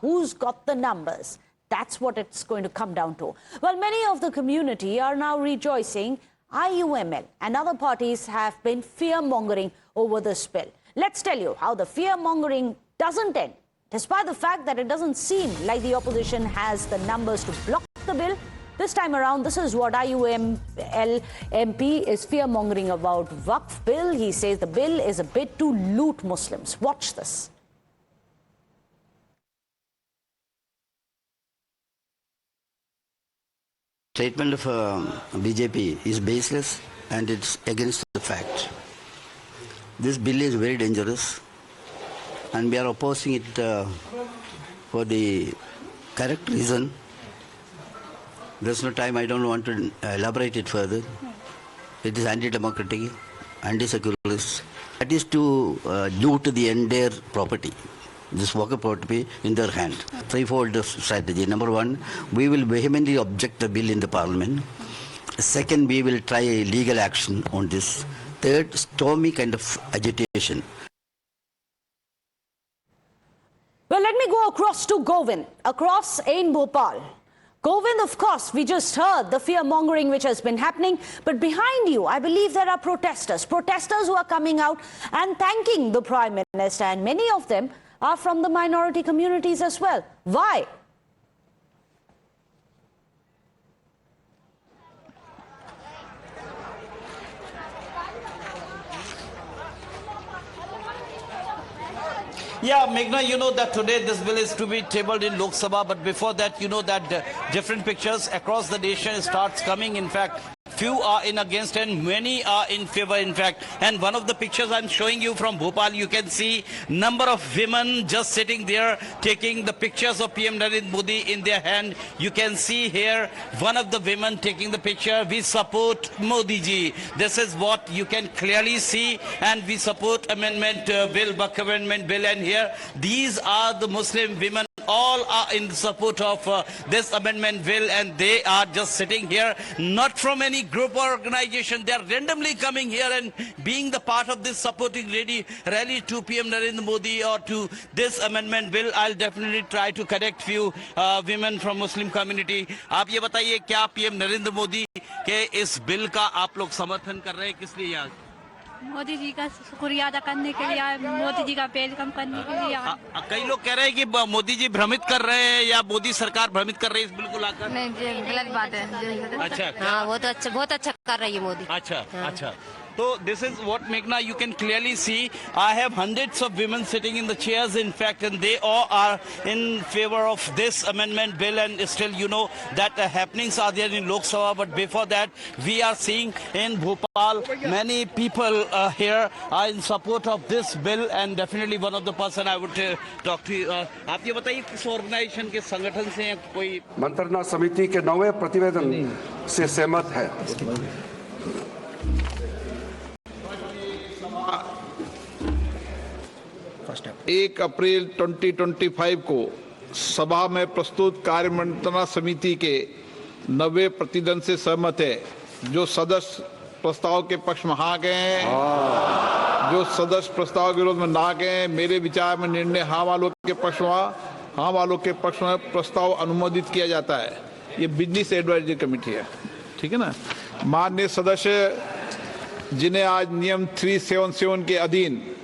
Who's got the numbers? That's what it's going to come down to. Well, many of the community are now rejoicing. IUML and other parties have been fear-mongering over this bill. Let's tell you how the fear-mongering doesn't end. Despite the fact that it doesn't seem like the opposition has the numbers to block the bill, this time around, this is what IUML MP is fear-mongering about Waqf bill. He says the bill is a bid to loot Muslims. Watch this. Statement of BJP is baseless and it's against the fact. This bill is very dangerous and we are opposing it for the correct reason. There's no time, I don't want to elaborate it further. It is anti-democratic, anti-secularist. That is to loot the entire property. This Waqf property in their hand. Threefold strategy. Number one, we will vehemently object the bill in the parliament. Second, we will try legal action on this. Third, stormy kind of agitation. Well, let me go across to Govind, across in Bhopal. Govind, of course, we just heard the fear-mongering which has been happening. But behind you, I believe there are protesters who are coming out and thanking the Prime Minister. And many of them are from the minority communities as well. Why? Yeah, Meghna, you know that today this bill is to be tabled in Lok Sabha, but before that, you know that different pictures across the nation starts coming. In fact, few are in against and many are in favor, in fact. And one of the pictures I'm showing you from Bhopal, you can see number of women just sitting there taking the pictures of PM Narendra Modi in their hand. You can see here one of the women taking the picture. We support Modi ji. This is what you can clearly see, and we support amendment bill, Waqf amendment bill. And here these are the Muslim women. All are in support of this amendment bill, and they are just sitting here, not from any group or organization. They are randomly coming here and being the part of this supporting rally to PM Narendra Modi or to this amendment bill. I'll definitely try to connect few women from Muslim community. आप ये बताइए क्या PM Narendra Modi के इस bill का आप लोग समर्थन कर रहे हैं, किस लिए यहाँ? मोदी जी का शुक्रिया अदा करने के लिए, मोदी जी का वेलकम करने के लिए। कई लोग कह रहे हैं कि मोदी जी भ्रमित कर रहे हैं या मोदी सरकार भ्रमित कर रही है इस बिल को लाकर। नहीं, गलत बात है। अच्छा, हाँ, वो तो अच्छा, बहुत अच्छा कर रही है मोदी। अच्छा, अच्छा। So this is what, Meghna, you can clearly see. I have hundreds of women sitting in the chairs, in fact, and they all are in favor of this amendment bill. And still, you know, that happenings are there in Lok Sabha. But before that, we are seeing in Bhopal, many people here are in support of this bill. And definitely one of the person I would talk to you. आप ये बताइए किस organisation के संगठन से हैं कोई? मंत्रणा समिति के 9वें प्रतिवेदन से सहमत है। 1 अप्रैल 2025 को सभा में प्रस्तुत कार्यमंत्रणा समिति के 90 प्रतिशत से सहमत है। जो सदस्य प्रस्ताव के पक्ष में हाँ गए हैं, जो सदस्य प्रस्ताव के विरोध में ना गए, मेरे विचार में निर्णय हाँ वालों के पक्ष में प्रस्ताव अनुमोदित किया जाता है। ये बिजनेस एडवाइजरी कमेटी है, ठीक है ना। माननीय सदस्य जिन्हें आज नियम 377 के अधीन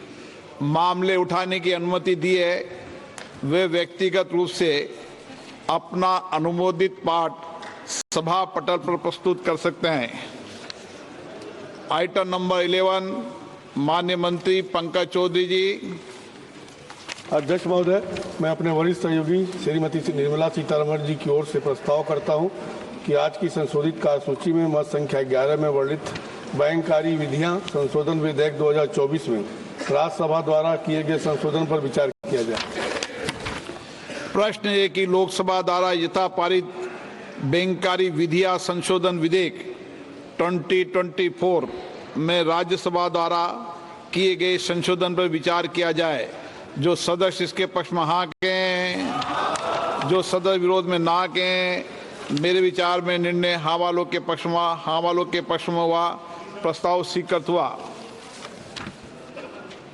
मामले उठाने की अनुमति दी है, वे व्यक्तिगत रूप से अपना अनुमोदित पाठ सभा पटल पर प्रस्तुत कर सकते हैं। आइटम नंबर 11, माननीय मंत्री पंकज चौधरी जी। अध्यक्ष महोदय, मैं अपने वरिष्ठ सहयोगी श्रीमती निर्मला सीतारमण जी की ओर से प्रस्ताव करता हूं कि आज की संशोधित कार्यसूची में मत संख्या 11 में वर्णित बैंककारी विधियां संशोधन विधेयक 2024 में राज्यसभा द्वारा किए गए संशोधन पर विचार किया जाए। प्रश्न है कि लोकसभा द्वारा यथा पारित बैंककारी विधियां संशोधन विधेयक 2024 में राज्यसभा द्वारा किए गए संशोधन पर विचार किया जाए। जो सदस्य इसके पक्ष में हाँ कहें, जो सदस्य विरोध में ना कहें। मेरे विचार में निर्णय हाँ वालों के पक्ष में हुआ, प्रस्ताव स्वीकृत हुआ।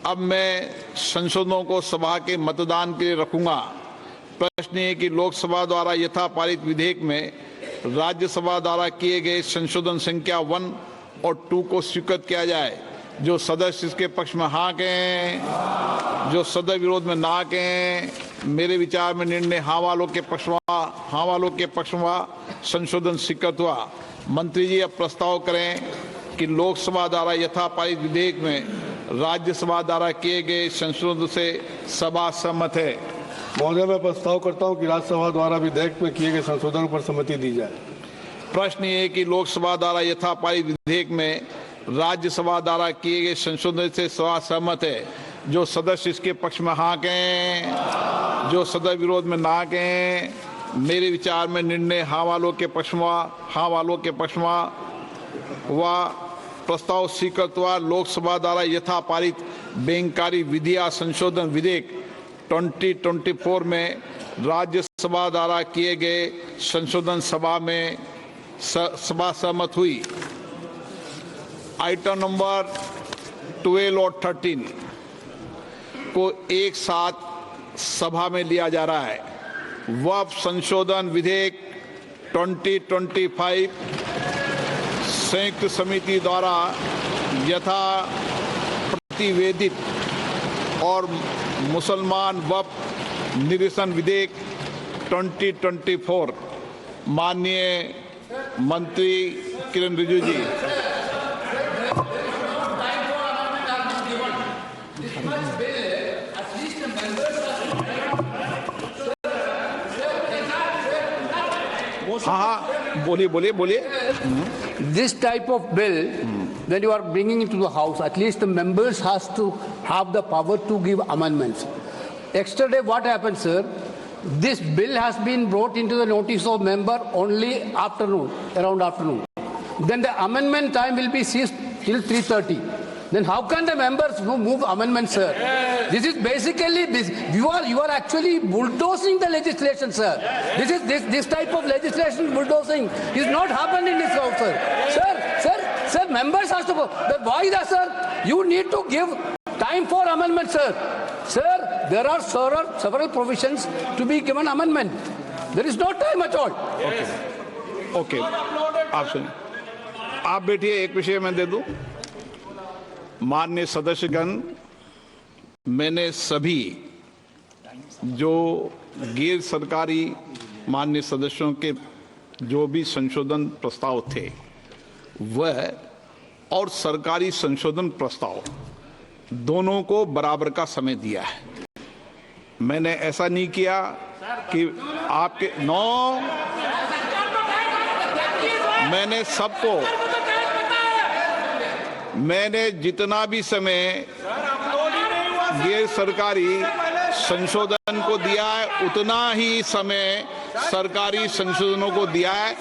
अब मैं संशोधनों को सभा के मतदान के लिए रखूंगा। प्रश्न है कि लोकसभा द्वारा यथा पारित विधेयक में राज्यसभा द्वारा किए गए संशोधन संख्या 1 और 2 को स्वीकृत किया जाए। जो सदस्य इसके पक्ष में हाँ कहें, जो सदस्य विरोध में ना कहें। मेरे विचार में निर्णय हाँ वालों के पक्ष में संशोधन स्वीकृत हुआ। मंत्री जी अब प्रस्ताव करें कि लोकसभा द्वारा यथा पारित विधेयक में राज्यसभा द्वारा किए गए संशोधन से सभा सहमत है। महोदय, मैं प्रस्ताव करता हूं कि राज्यसभा द्वारा विधेयक में किए गए संशोधनों पर सहमति दी जाए। प्रश्न ये है कि लोकसभा द्वारा यथा पारित विधेयक में राज्यसभा द्वारा किए गए संशोधन से सभा सहमत है। जो सदस्य इसके पक्ष में हाँ कहें, जो सदस्य विरोध में ना कहें। मेरे विचार में निर्णय हाँ वालों के पक्ष में हुआ। प्रस्ताव स्वीकृत हुआ। लोकसभा द्वारा यथा पारित बैंककारी विधिया संशोधन विधेयक 2024 में राज्यसभा द्वारा किए गए संशोधन सभा सहमत हुई। आइटम नंबर 12 और 13 को एक साथ सभा में लिया जा रहा है। वक्फ संशोधन विधेयक 2025 संयुक्त समिति द्वारा यथा प्रतिवेदित और मुसलमान वक्फ निरसन विधेयक 2024। माननीय मंत्री किरण रिजिजू जी। हाँ, बोलिए। This type of bill, when you are bringing it to the House, at least the members has to have the power to give amendments. Yesterday, what happened, sir? This bill has been brought into the notice of member only around afternoon. Then the amendment time will be ceased till 3:30. Then how can the members move amendments, sir? This is basically this. You are actually bulldozing the legislation, sir. This type of legislation bulldozing is not happened in this house, sir. Sir, members has to go. Why that, sir? You need to give time for amendment, sir. Sir, there are several provisions to be given amendment. There is no time at all. Okay. आप सुनिए। आप बैठिए, एक विषय मैं दे दूं। माननीय सदस्यगण, मैंने सभी जो गैर सरकारी माननीय सदस्यों के जो भी संशोधन प्रस्ताव थे वह और सरकारी संशोधन प्रस्ताव दोनों को बराबर का समय दिया है। मैंने ऐसा नहीं किया कि आपके मैंने जितना भी समय गैर सरकारी संशोधन को दिया है उतना ही समय सरकारी संशोधनों को दिया है।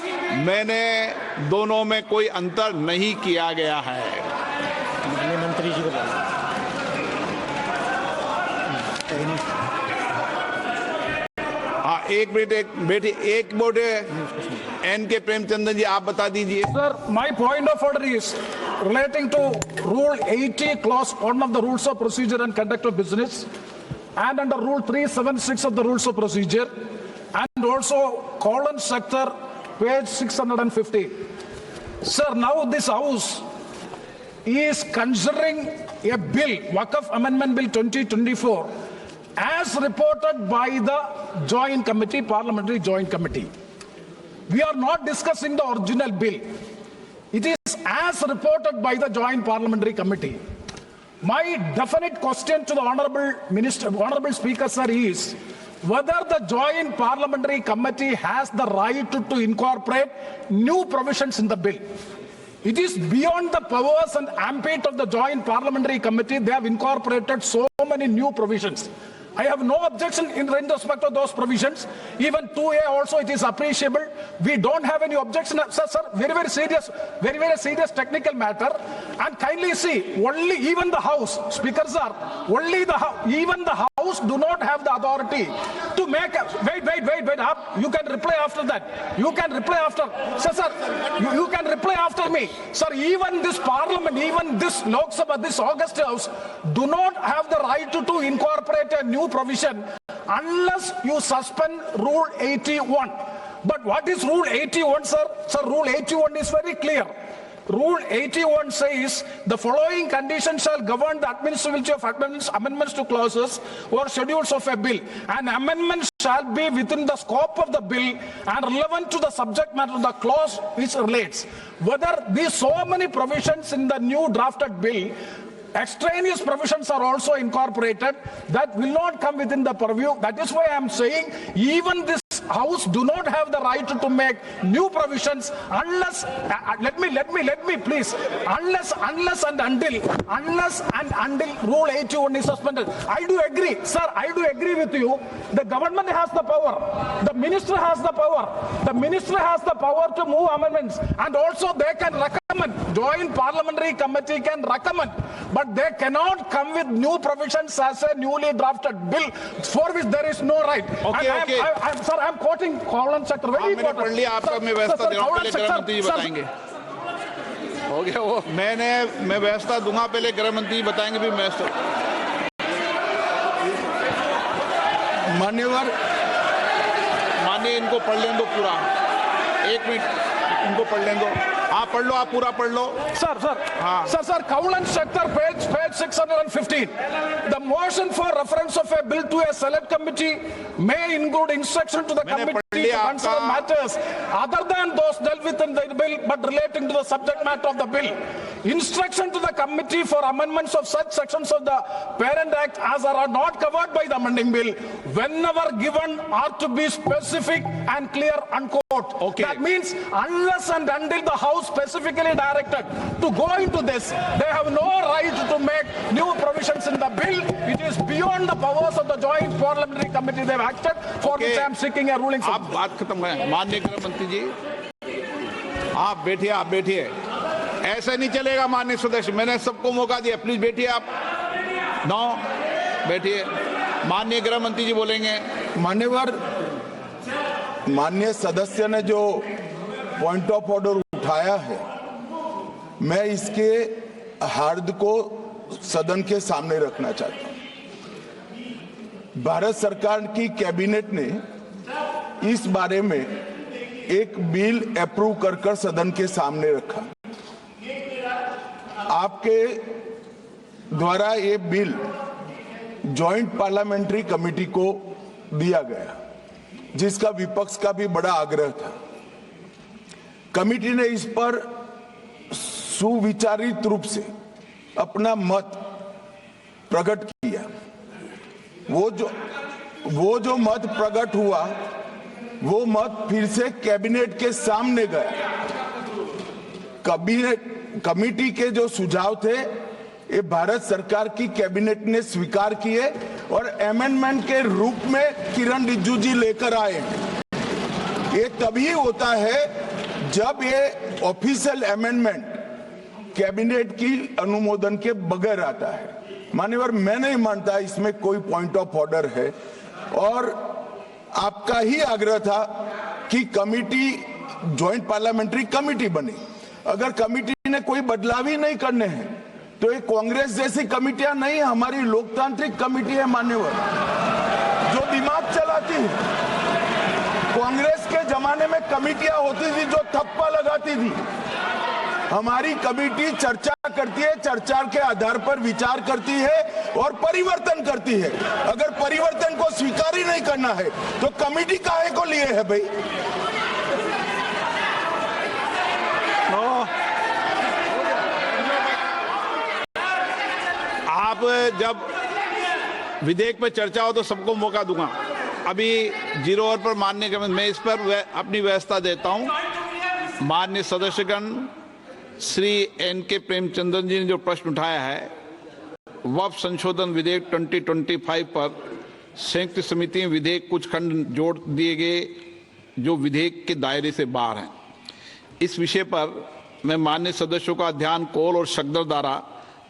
मैंने दोनों में कोई अंतर नहीं किया गया है। मंत्री जी को हाँ, एक मिनट एन के प्रेमचंद्र जी, आप बता दीजिए। Sir, my point of order is relating to Rule 80, Clause 1 of the Rules of Procedure and Conduct of Business, and under Rule 376 of the Rules of Procedure, and also colon sector, page 650. Sir, now this House is considering a bill, Waqf Amendment Bill 2024, as reported by the Joint Committee, Parliamentary Joint Committee. We are not discussing the original bill. It is as reported by the Joint Parliamentary Committee. My definite question to the Honorable Speaker, sir, is whether the Joint Parliamentary Committee has the right to incorporate new provisions in the bill. It is beyond the powers and ambit of the Joint Parliamentary Committee. They have incorporated so many new provisions. I have no objection in respect of those provisions. Even 2A also, it is appreciable. We don't have any objection. Sir, very serious technical matter. And kindly see, only even the House, Speaker sir, even the House do not have the authority to make, wait, you can reply after that. You can reply after, sir, you can reply after me. Sir, even this Parliament, even this Lok Sabha, this August House, do not have the right to incorporate a new provision unless you suspend Rule 81. But what is Rule 81, sir? Sir, Rule 81 is very clear. Rule 81 says the following conditions shall govern the administrability of amendments to clauses or schedules of a bill. An amendment shall be within the scope of the bill and relevant to the subject matter of the clause which relates. Whether these so many provisions in the new drafted bill, extraneous provisions are also incorporated that will not come within the purview. That is why I am saying even this House do not have the right to make new provisions unless let me please, unless and until Rule 81 is suspended. I do agree, sir, I do agree with you. The government has the power, the minister has the power to move amendments, and also they can recommend, joint parliamentary committee can recommend, but they cannot come with new provisions as a newly drafted bill for which there is no right. Okay. I'm quoting Kawalan sector very मैंने पढ़ लिया आपका, मैं व्यवस्था दे रहा हूँ, पहले गृह मंत्री जी बताएंगे। हो गया वो, मैं व्यवस्था दूंगा, पहले गृह मंत्री जी बताएंगे, फिर व्यवस्था। मान्य इनको पढ़ लें दो पूरा, 1 मिनट इनको पढ़ लें दो। आप पढ़ लो, आप पूरा पढ़ लो। Sir, Kawalan sector, page 615. The motion for reference of a bill to a select committee may include instruction to the committee to consider matters other than those dealt with in the bill but relating to the subject matter of the bill. Instruction to the committee for amendments of such sections of the Parent Act as are not covered by the amending bill, whenever given, are to be specific and clear, unquote. Okay. That means unless and until the House specifically directed to go into this, they have no right to make new provisions in the bill. It is beyond the powers of the joint parliamentary committee they have acted, for which I am seeking a ruling. आप बात खत्म करें। माननीय गृह मंत्री जी, आप बैठिए। ऐसा नहीं चलेगा माननीय सदस्य, मैंने सबको मौका दिया, प्लीज बैठिए आप। बैठिए। माननीय गृह मंत्री जी बोलेंगे। माननीय सदस्य ने जो पॉइंट ऑफ ऑर्डर उठाया है, मैं इसके हार्द को सदन के सामने रखना चाहता हूं। भारत सरकार की कैबिनेट ने इस बारे में एक बिल अप्रूव कर सदन के सामने रखा। आपके द्वारा ये बिल जॉइंट पार्लियामेंट्री कमेटी को दिया गया, जिसका विपक्ष का भी बड़ा आग्रह था। कमेटी ने इस पर सुविचारित रूप से अपना मत प्रकट किया। वो जो मत प्रकट हुआ, वो मत फिर से कैबिनेट के सामने गया। कमेटी के जो सुझाव थे, ये भारत सरकार की कैबिनेट ने स्वीकार किए और अमेंडमेंट के रूप में किरण रिजिजू जी लेकर आए। ये तभी होता है जब ये ऑफिशियल अमेंडमेंट कैबिनेट की अनुमोदन के बगैर आता है। मान्यवर, मैं नहीं मानता इसमें कोई पॉइंट ऑफ ऑर्डर है, और आपका ही आग्रह था कि कमेटी जॉइंट पार्लियामेंट्री कमेटी बने। अगर कमेटी ने कोई बदलाव ही नहीं करने हैं तो ये कांग्रेस जैसी कमेटियां नहीं, हमारी लोकतांत्रिक कमेटी है मान्यवर, जो दिमाग चलाती है। कांग्रेस के जमाने में कमेटियां होती थी जो थप्पा लगाती थी। हमारी कमेटी चर्चा करती है, चर्चा के आधार पर विचार करती है और परिवर्तन करती है। अगर परिवर्तन को स्वीकार ही नहीं करना है तो कमेटी काहे को लिए है भाई? आप जब विधेयक पर चर्चा हो तो सबको मौका दूंगा। अभी 0 ओवर पर माननीय मैं इस पर अपनी व्यवस्था देता हूं। माननीय सदस्यगण, श्री N.K. प्रेमचंद्रन जी ने जो प्रश्न उठाया है, वक्फ संशोधन विधेयक 2025 पर संयुक्त समिति में विधेयक कुछ खंड जोड़ दिए गए जो विधेयक के दायरे से बाहर हैं। इस विषय पर मैं माननीय सदस्यों का ध्यान कौल और शब्द द्वारा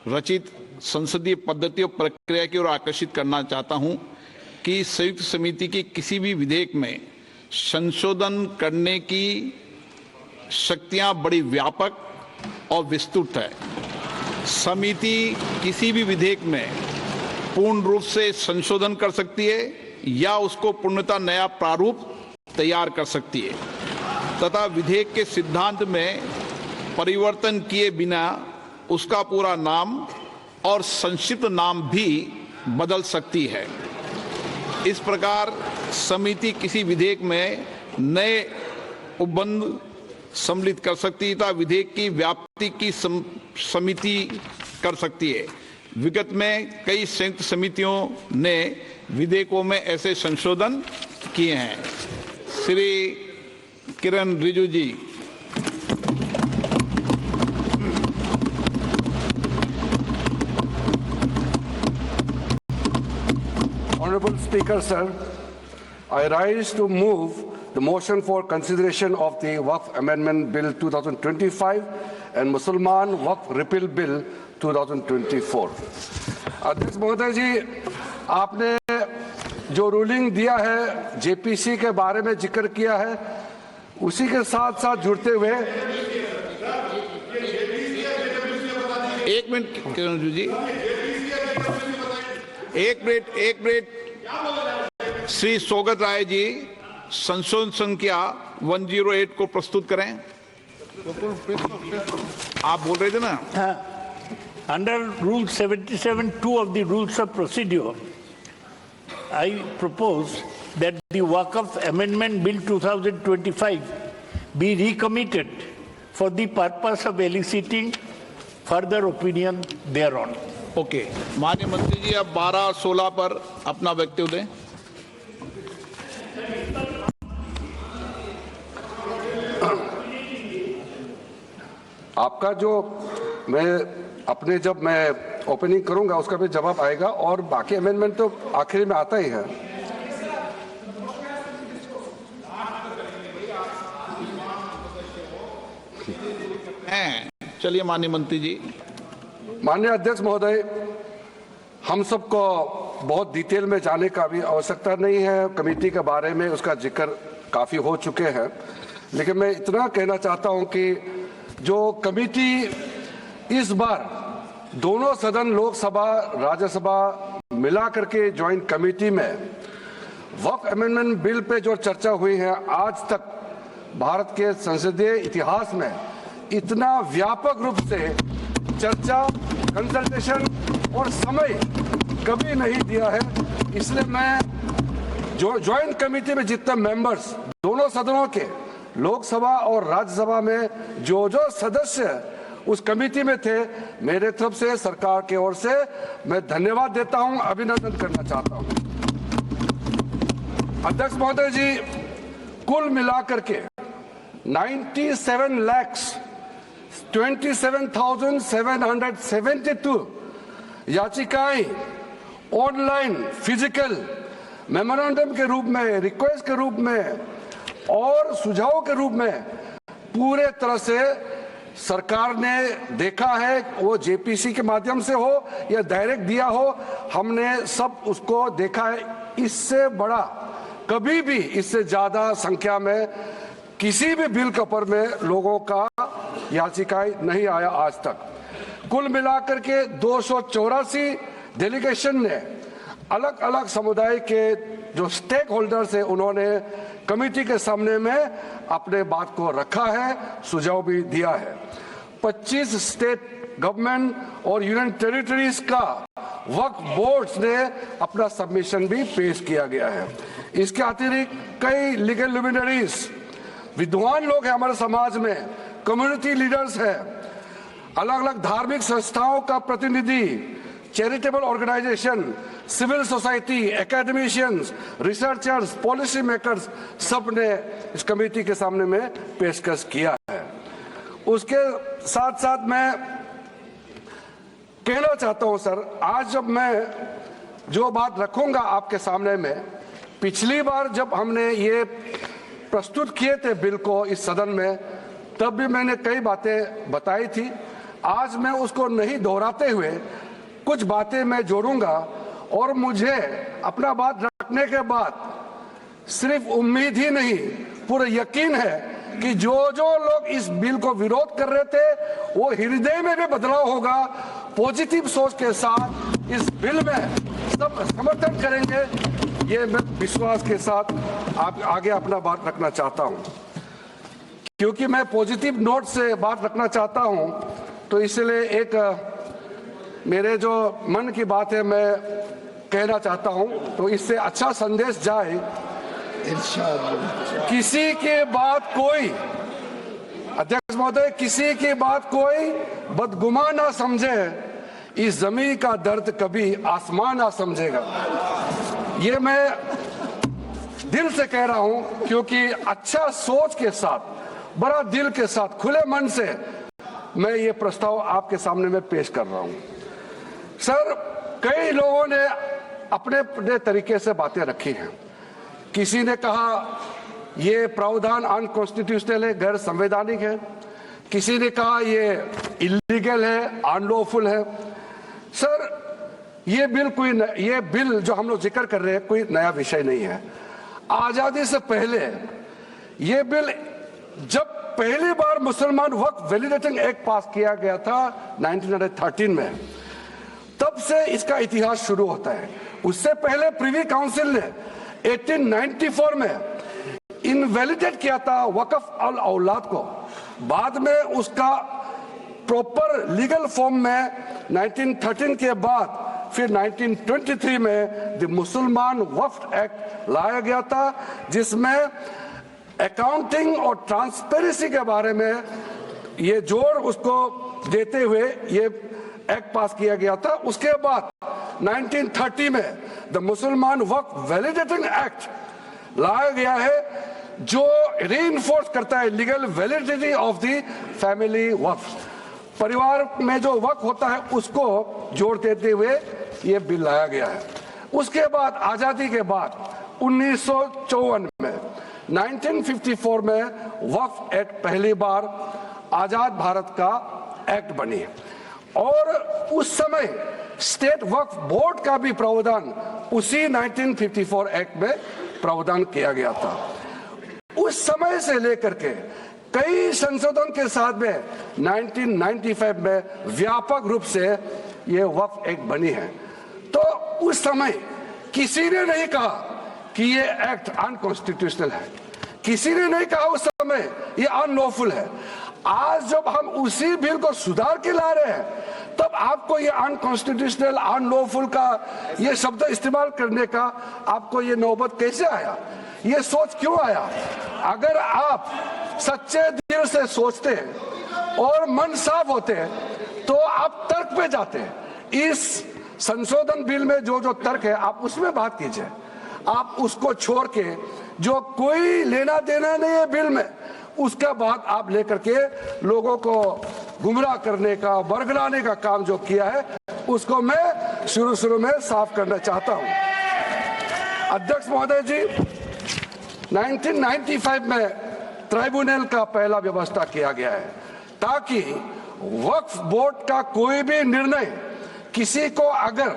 रचित संसदीय पद्धति और प्रक्रिया की ओर आकर्षित करना चाहता हूं कि संयुक्त समिति की किसी भी विधेयक में संशोधन करने की शक्तियां बड़ी व्यापक और विस्तृत है। समिति किसी भी विधेयक में पूर्ण रूप से संशोधन कर सकती है या उसको पूर्णतः नया प्रारूप तैयार कर सकती है तथा विधेयक के सिद्धांत में परिवर्तन किए बिना उसका पूरा नाम और संक्षिप्त नाम भी बदल सकती है। इस प्रकार समिति किसी विधेयक में नए उपबंध सम्मिलित कर सकती है तथा विधेयक की व्याप्ति की समिति कर सकती है। विगत में कई संयुक्त समितियों ने विधेयकों में ऐसे संशोधन किए हैं। श्री किरण रिजिजू जी। Honorable Speaker, sir, I rise to move the motion for consideration of the Waqf Amendment Bill 2025 and Mussalman Waqf Repeal Bill 2024. अध्यक्ष महोदय जी, आपने जो रूलिंग दिया है जेपीसी के बारे में जिक्र किया है, उसी के साथ साथ जुड़ते हुए एक मिनट किरण जी, एक मिनट श्री सोगत राय जी संशोधन संख्या 108 को प्रस्तुत करें। आप बोल रहे थे ना? Under Rule 77(2) of the Rules of Procedure, I propose that the Waqf Amendment Bill 2025 be recommitted for the purpose of eliciting further opinion thereon. Okay, माननीय मंत्री जी अब 12 और 16 पर अपना वक्तव्य दें। आपका जो जब मैं ओपनिंग करूंगा उसका भी जवाब आएगा और बाकी अमेंडमेंट तो आखिरी में आता ही है। चलिए माननीय मंत्री जी। माननीय अध्यक्ष महोदय, हम सबको बहुत डिटेल में जाने का भी आवश्यकता नहीं है। कमेटी के बारे में उसका जिक्र काफी हो चुके हैं, लेकिन मैं इतना कहना चाहता हूं कि जो कमेटी इस बार दोनों सदन लोकसभा राज्यसभा मिला करके ज्वाइंट कमेटी में वक्फ अमेंडमेंट बिल पे जो चर्चा हुई है, आज तक भारत के संसदीय इतिहास में इतना व्यापक रूप से चर्चा, कंसल्टेशन और समय कभी नहीं दिया है। इसलिए मैं जो ज्वाइंट कमेटी में जितने मेंबर्स दोनों सदनों के लोकसभा और राज्यसभा में जो सदस्य उस कमेटी में थे, मेरे तरफ से सरकार की ओर से मैं धन्यवाद देता हूं, अभिनंदन करना चाहता हूं। अध्यक्ष महोदय जी, कुल मिलाकर के 97,27,772 याचिकाएं ऑनलाइन, फिजिकल, मेमोरेंडम के रूप में, रिक्वेस्ट के रूप में और सुझाव के रूप में पूरे तरह से सरकार ने देखा है। वो जेपीसी के माध्यम से हो या डायरेक्ट दिया हो, हमने सब उसको देखा है। इससे बड़ा कभी भी, इससे ज्यादा संख्या में किसी भी बिल के ऊपर में लोगों का याचिकाएं नहीं आया आज तक। कुल मिलाकर के 284 डेलीगेशन ने अलग अलग समुदाय के जो स्टेक होल्डर्स है, उन्होंने कमेटी के सामने में अपने बात को रखा है, सुझाव भी दिया है। 25 स्टेट गवर्नमेंट और यूनियन टेरिटरीज का वक्फ बोर्ड्स ने अपना सबमिशन भी पेश किया गया है। इसके अतिरिक्त कई लीगल लुमिनरीज, विद्वान लोग हैं हमारे समाज में, कम्युनिटी लीडर्स हैं, अलग अलग धार्मिक संस्थाओं का प्रतिनिधि, charitable organisation, civil society, academicians, researchers, policy makers, सब ने इस कमेटी के सामने में पेशकश किया है। उसके साथ साथ मैं कहना चाहता हूं सर, आज जब मैं जो बात रखूंगा आपके सामने में, पिछली बार जब हमने ये प्रस्तुत किए थे बिल को इस सदन में, तब भी मैंने कई बातें बताई थी। आज मैं उसको नहीं दोहराते हुए कुछ बातें मैं जोड़ूंगा और मुझे अपना बात रखने के बाद सिर्फ उम्मीद ही नहीं, पूरा यकीन है कि जो लोग इस बिल को विरोध कर रहे थे, वो हृदय में भी बदलाव होगा। पॉजिटिव सोच के साथ इस बिल में सब समर्थन करेंगे, ये मैं विश्वास के साथ आप आगे अपना बात रखना चाहता हूं। क्योंकि मैं पॉजिटिव नोट से बात रखना चाहता हूं, तो इसलिए एक मेरे जो मन की बात है मैं कहना चाहता हूं, तो इससे अच्छा संदेश जाए। किसी के बात कोई, अध्यक्ष महोदय, किसी की बात कोई बदगुमान ना समझे, इस जमीन का दर्द कभी आसमान ना समझेगा। ये मैं दिल से कह रहा हूं, क्योंकि अच्छा सोच के साथ, बड़ा दिल के साथ, खुले मन से मैं ये प्रस्ताव आपके सामने में पेश कर रहा हूं। सर, कई लोगों ने अपने अपने तरीके से बातें रखी हैं। किसी ने कहा ये प्रावधान अनकॉन्स्टिट्यूशनल है, गैर संवैधानिक है। किसी ने कहा ये इलीगल है, अनलॉफुल है। सर, ये बिल जो हम लोग जिक्र कर रहे हैं कोई नया विषय नहीं है। आजादी से पहले ये बिल, जब पहली बार मुसलमान वक्फ वैलिडेटिंग एक्ट पास किया गया था 1913 में, तब से इसका इतिहास शुरू होता है। उससे पहले प्रिवी काउंसिल ने 1894 में इनवैलिडेट किया था वक्फ अल औलाद को। बाद में उसका प्रॉपर लीगल फॉर्म में 1913 के बाद फिर 1923 में द मुसलमान वक्फ एक्ट लाया गया था, जिसमें अकाउंटिंग और ट्रांसपेरेंसी के बारे में ये जोर उसको देते हुए ये एक्ट पास किया गया था। उसके बाद 1930 में द मुसलमान वक्फ वैलिडेटिंग एक्ट लाया गया है, जो रीइंफोर्स करता है legal validity of the family waqf. परिवार में जो वक्फ होता है उसको जोड़ देते हुए ये बिल लाया गया है। उसके बाद आजादी के बाद 1954 में 1954 में वक्फ एक्ट पहली बार आजाद भारत का एक्ट बनी, और उस समय स्टेट वक्फ बोर्ड का भी प्रावधान उसी 1954 एक्ट में प्रावधान किया गया था। उस समय से लेकर के कई संशोधन के साथ में 1995 में व्यापक रूप से ये वक्फ एक्ट बनी है। तो उस समय किसी ने नहीं कहा कि ये एक्ट अनकॉन्स्टिट्यूशनल है, किसी ने नहीं कहा उस समय ये अनलॉफुल है। आज जब हम उसी बिल को सुधार के ला रहे हैं, तब आपको ये अनकॉन्स्टिट्यूशनल, अनलॉफुल का ये शब्द इस्तेमाल करने का आपको ये नौबत कैसे आया? ये सोच क्यों आया? अगर आप सच्चे दिल से सोचते और मन साफ होते तो आप तर्क पे जाते। इस संशोधन बिल में जो जो तर्क है आप उसमें बात कीजिए। आप उसको छोड़ के जो कोई लेना देना नहीं है बिल में, उसका बात आप लेकर के लोगों को गुमराह करने का, बरगलाने का काम जो किया है, उसको मैं शुरू में साफ करना चाहता हूं। अध्यक्ष महोदय जी, 1995 में ट्राइब्यूनल का पहला व्यवस्था किया गया है, ताकि वक्फ बोर्ड का कोई भी निर्णय किसी को अगर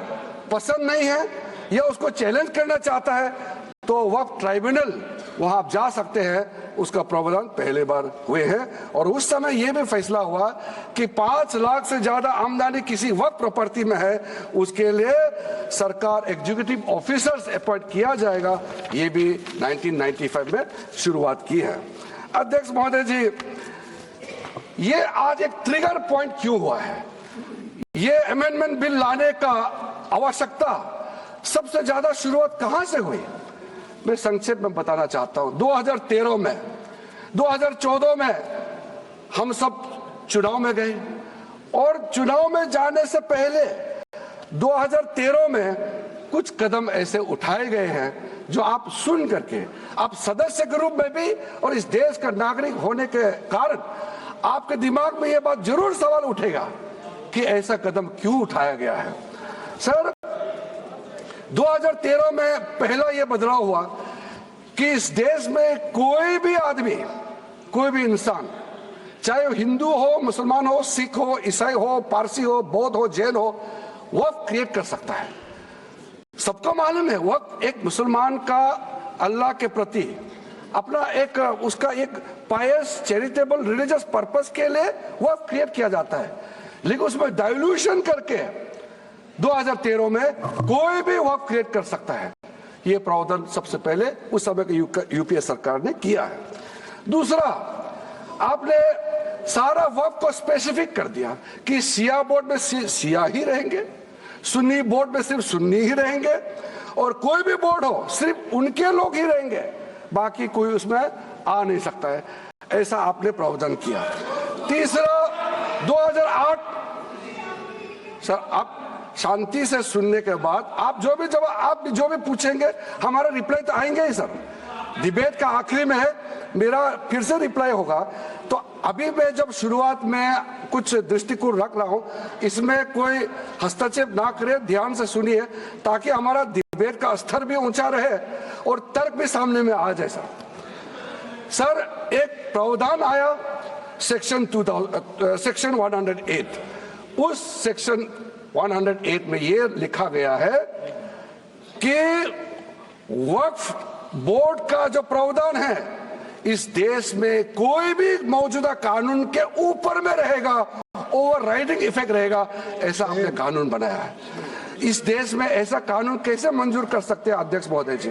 पसंद नहीं है या उसको चैलेंज करना चाहता है तो वक्फ ट्राइब्यूनल वहां आप जा सकते हैं। उसका प्रावधान पहले बार हुए हैं, और उस समय यह भी फैसला हुआ कि 5 लाख से ज्यादा आमदनी किसी वक्फ प्रॉपर्टी में है, उसके लिए सरकार एग्जीक्यूटिव ऑफिसर्स अपॉइंट किया जाएगा। ये भी 1995 में शुरुआत की है। अध्यक्ष महोदय जी, ये आज एक ट्रिगर पॉइंट क्यों हुआ है? ये अमेंडमेंट बिल लाने का आवश्यकता सबसे ज्यादा शुरुआत कहां से हुई? मैं संक्षेप में बताना चाहता हूं। 2013 में, 2014 में हम सब चुनाव में गए, और चुनाव में जाने से पहले 2013 में कुछ कदम ऐसे उठाए गए हैं जो आप सुन करके, आप सदस्य के रूप में भी और इस देश का नागरिक होने के कारण आपके दिमाग में यह बात जरूर सवाल उठेगा कि ऐसा कदम क्यों उठाया गया है। सर, 2013 में पहला यह बदलाव हुआ कि इस देश में कोई भी आदमी, कोई भी इंसान, चाहे वो हिंदू हो, मुसलमान हो, सिख हो, ईसाई हो, पारसी हो, बौद्ध हो, जैन हो, वक्फ क्रिएट कर सकता है। सबको मालूम है वक्फ एक मुसलमान का अल्लाह के प्रति अपना एक उसका एक पायस चैरिटेबल रिलीजियस पर्पस के लिए वक्फ क्रिएट किया जाता है, लेकिन उसमें डाइल्यूशन करके 2013 में कोई भी वक्फ क्रिएट कर सकता है। ये प्रावधान सबसे पहले उस समय की यूपीए सरकार ने किया है। दूसरा, आपने सारा वक्फ को स्पेसिफिक कर दिया कि शिया बोर्ड में शिया ही रहेंगे, सुन्नी बोर्ड में सिर्फ सुन्नी ही रहेंगे, और कोई भी बोर्ड हो सिर्फ उनके लोग ही रहेंगे, बाकी कोई उसमें आ नहीं सकता है। ऐसा आपने प्रावधान किया। तीसरा, 2008, सर आप शांति से सुनने के बाद आप जो भी पूछेंगे हमारा रिप्लाई तो आएंगे ही सर। डिबेट का आखिरी में है, मेरा फिर से रिप्लाई होगा। तो अभी मैं जब शुरुआत में कुछ दृष्टिकोण रख रहा हूं, इसमें कोई हस्तक्षेप ना करे, ध्यान से सुनिए, ताकि हमारा डिबेट का स्तर भी ऊंचा रहे और तर्क भी सामने में आ जाए। सर एक प्रावधान आया सेक्शन 108। उस सेक्शन 108 में ये लिखा गया है कि वक्फ बोर्ड का जो प्रावधान है इस देश में कोई भी मौजूदा कानून के ऊपर में रहेगा, ओवरराइडिंग इफेक्ट रहेगा, ऐसा आपने कानून बनाया है। इस देश में ऐसा कानून कैसे मंजूर कर सकते हैं अध्यक्ष महोदय जी?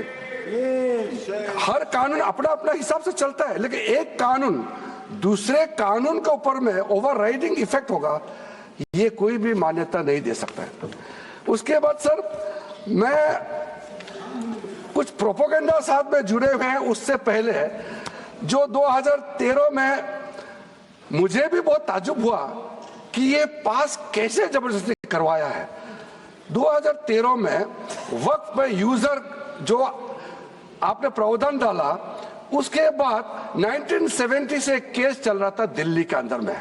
हर कानून अपना अपना हिसाब से चलता है, लेकिन एक कानून दूसरे कानून के ऊपर में ओवरराइडिंग इफेक्ट होगा, ये कोई भी मान्यता नहीं दे सकता है। उसके बाद सर, मैं कुछ प्रोपोगेंडा साथ में जुड़े हुए हैं। उससे पहले जो 2013 में मुझे भी बहुत ताज्जुब हुआ कि ये पास कैसे जबरदस्ती करवाया है। 2013 में वक्फ में यूजर जो आपने प्रावधान डाला, उसके बाद 1970 से एक केस चल रहा था दिल्ली के अंदर में।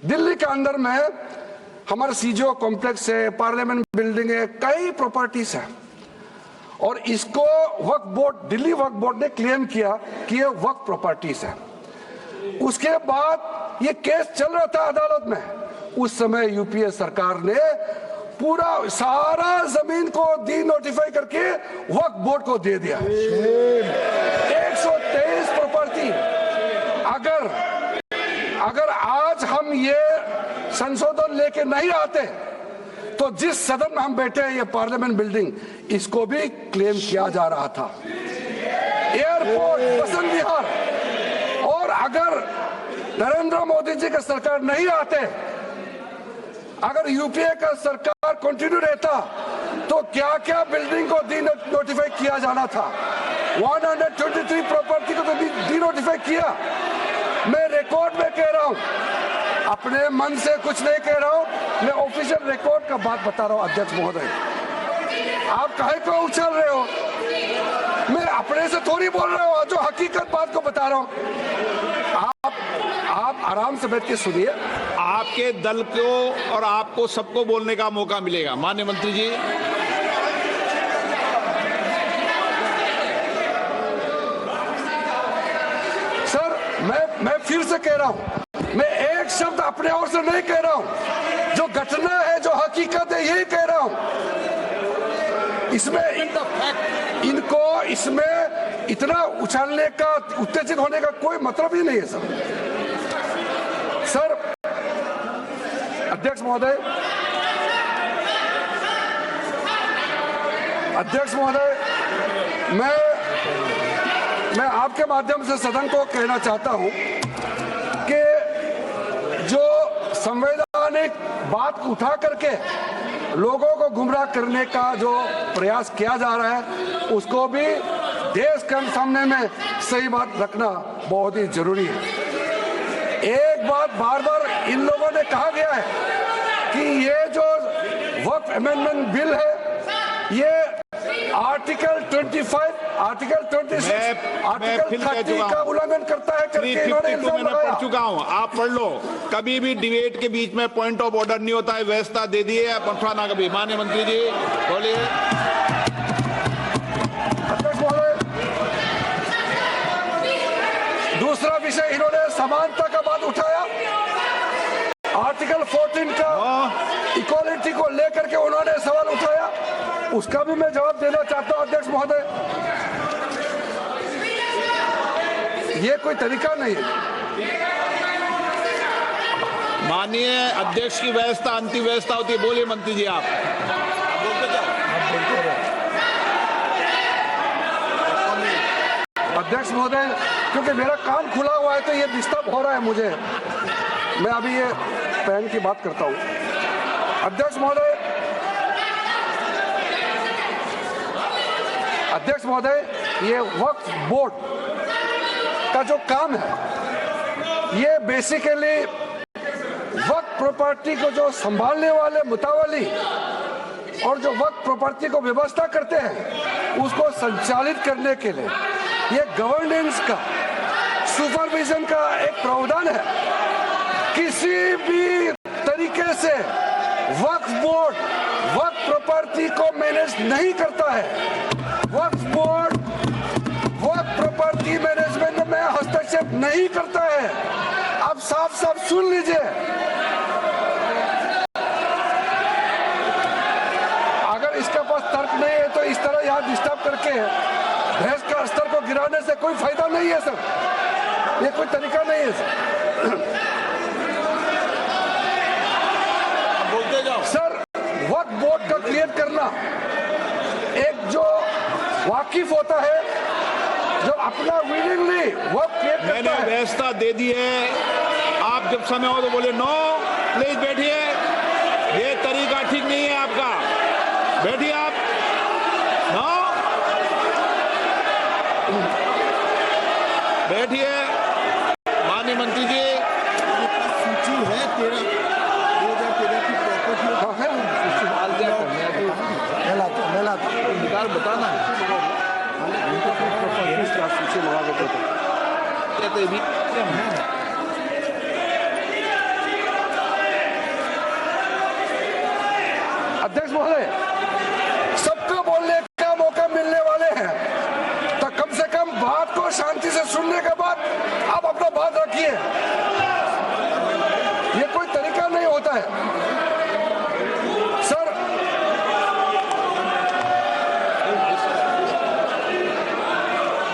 दिल्ली के अंदर में हमारा सीजीओ कॉम्प्लेक्स है, पार्लियामेंट बिल्डिंग है, कई प्रॉपर्टीज है, और इसको वक्फ बोर्ड, दिल्ली वक्फ बोर्ड ने क्लेम किया कि ये वक्फ प्रॉपर्टीज है। उसके बाद ये केस चल रहा था अदालत में। उस समय यूपीए सरकार ने पूरा सारा जमीन को डी नोटिफाई करके वक्फ बोर्ड को दे दिया। 123 प्रॉपर्टी। अगर आज हम ये संशोधन लेके नहीं आते तो जिस सदन में हम बैठे हैं, ये पार्लियामेंट बिल्डिंग, इसको भी क्लेम किया जा रहा था। एयरपोर्ट, बसंत विहार, और अगर नरेंद्र मोदी जी का सरकार नहीं आते, अगर यूपीए का सरकार कंटिन्यू रहता, तो क्या क्या बिल्डिंग को डी नोटिफाई किया जाना था। 123 प्रॉपर्टी को तो डी नोटिफाई किया। मैं रिकॉर्ड में कह रहा हूं, अपने मन से कुछ नहीं कह रहा हूं, मैं ऑफिशियल रिकॉर्ड का बात बता रहा हूं। अध्यक्ष महोदय, आप काहे को उछल रहे हो? मैं अपने से थोड़ी बोल रहा हूं, जो हकीकत बात को बता रहा हूं। आप आराम से बैठ के सुनिए। आपके दल को और आपको सबको बोलने का मौका मिलेगा। माननीय मंत्री जी, सर मैं फिर से कह रहा हूं, मैं एक शब्द अपने ओर से नहीं कह रहा हूं, जो घटना है, जो हकीकत है, यही कह रहा हूं। इसमें इनको इसमें इतना उछालने का, उत्तेजित होने का कोई मतलब ही नहीं है सर। अध्यक्ष महोदय, मैं आपके माध्यम से सदन को कहना चाहता हूं कि जो संवैधानिक बात उठा करके लोगों को गुमराह करने का जो प्रयास किया जा रहा है, उसको भी देश के सामने में सही बात रखना बहुत ही जरूरी है। एक बात बार बार इन लोगों ने कहा गया है कि ये जो वक्फ अमेंडमेंट बिल है, ये आर्टिकल 25, आर्टिकल 26, आर्टिकल 30 का उल्लंघन करता है करके इन्होंने इल्जाम लगाया। मैं पढ़ चुका हूं, आप पढ़ लो। कभी भी डिबेट के बीच में पॉइंट ऑफ ऑर्डर नहीं होता है, व्यवस्था दे दी है, पठवा ना कभी। माननीय मंत्री जी बोलिए। दूसरा विषय, इन्होंने समानता का बात उठाया, आर्टिकल 14 का इक्वालिटी को लेकर के उन्होंने सवाल उठाया, उसका भी मैं जवाब देना चाहता हूं अध्यक्ष महोदय। ये कोई तरीका नहीं है। माननीय अध्यक्ष की व्यवस्था अंतिम व्यवस्था होती है। बोलिए मंत्री जी आप। अध्यक्ष महोदय, क्योंकि मेरा कान खुला हुआ है तो ये डिस्टर्ब हो रहा है मुझे। मैं अभी ये पैन की बात करता हूँ। अध्यक्ष महोदय, ये वक्फ बोर्ड का जो काम है, ये बेसिकली वक्फ प्रॉपर्टी को जो संभालने वाले मुतावली और जो वक्फ प्रॉपर्टी को व्यवस्था करते हैं उसको संचालित करने के लिए ये गवर्नेंस का, सुपरविजन का एक प्रावधान है। किसी भी तरीके से वक्फ बोर्ड वक्फ प्रॉपर्टी को मैनेज नहीं करता है। वक्फ बोर्ड वक्फ प्रॉपर्टी मैनेजमेंट में हस्तक्षेप नहीं करता है। आप साफ साफ सुन लीजिए, अगर इसके पास तर्क नहीं है तो इस तरह यहाँ डिस्टर्ब करके बहस का स्तर को गिराने से कोई फायदा नहीं है सर। ये कोई तरीका नहीं है सर। बोलते जाओ सर, वक्फ बोर्ड का क्रिएट करना एक जो वाकिफ होता है, जो अपना विलिंगली वक्फ क्रिएट मैंने करता है। व्यवस्था दे दी है। आप जब समय हो तो बोले नो, प्लीज बैठिए। ये तरीका ठीक नहीं है आपका। बैठिए आप। नो, बैठिए। माननीय मंत्री जी, सूची है 2013 की प्रॉपर्टी निकाल बताना सूची मंगा के देते हैं। कहते भी अध्यक्ष महोदय, सबको बोलने का मौका मिलने वाले हैं तो कम से कम बात को शांति से सुनने के बाद आप अपना बात रखिए। ये कोई तरीका नहीं होता है सर।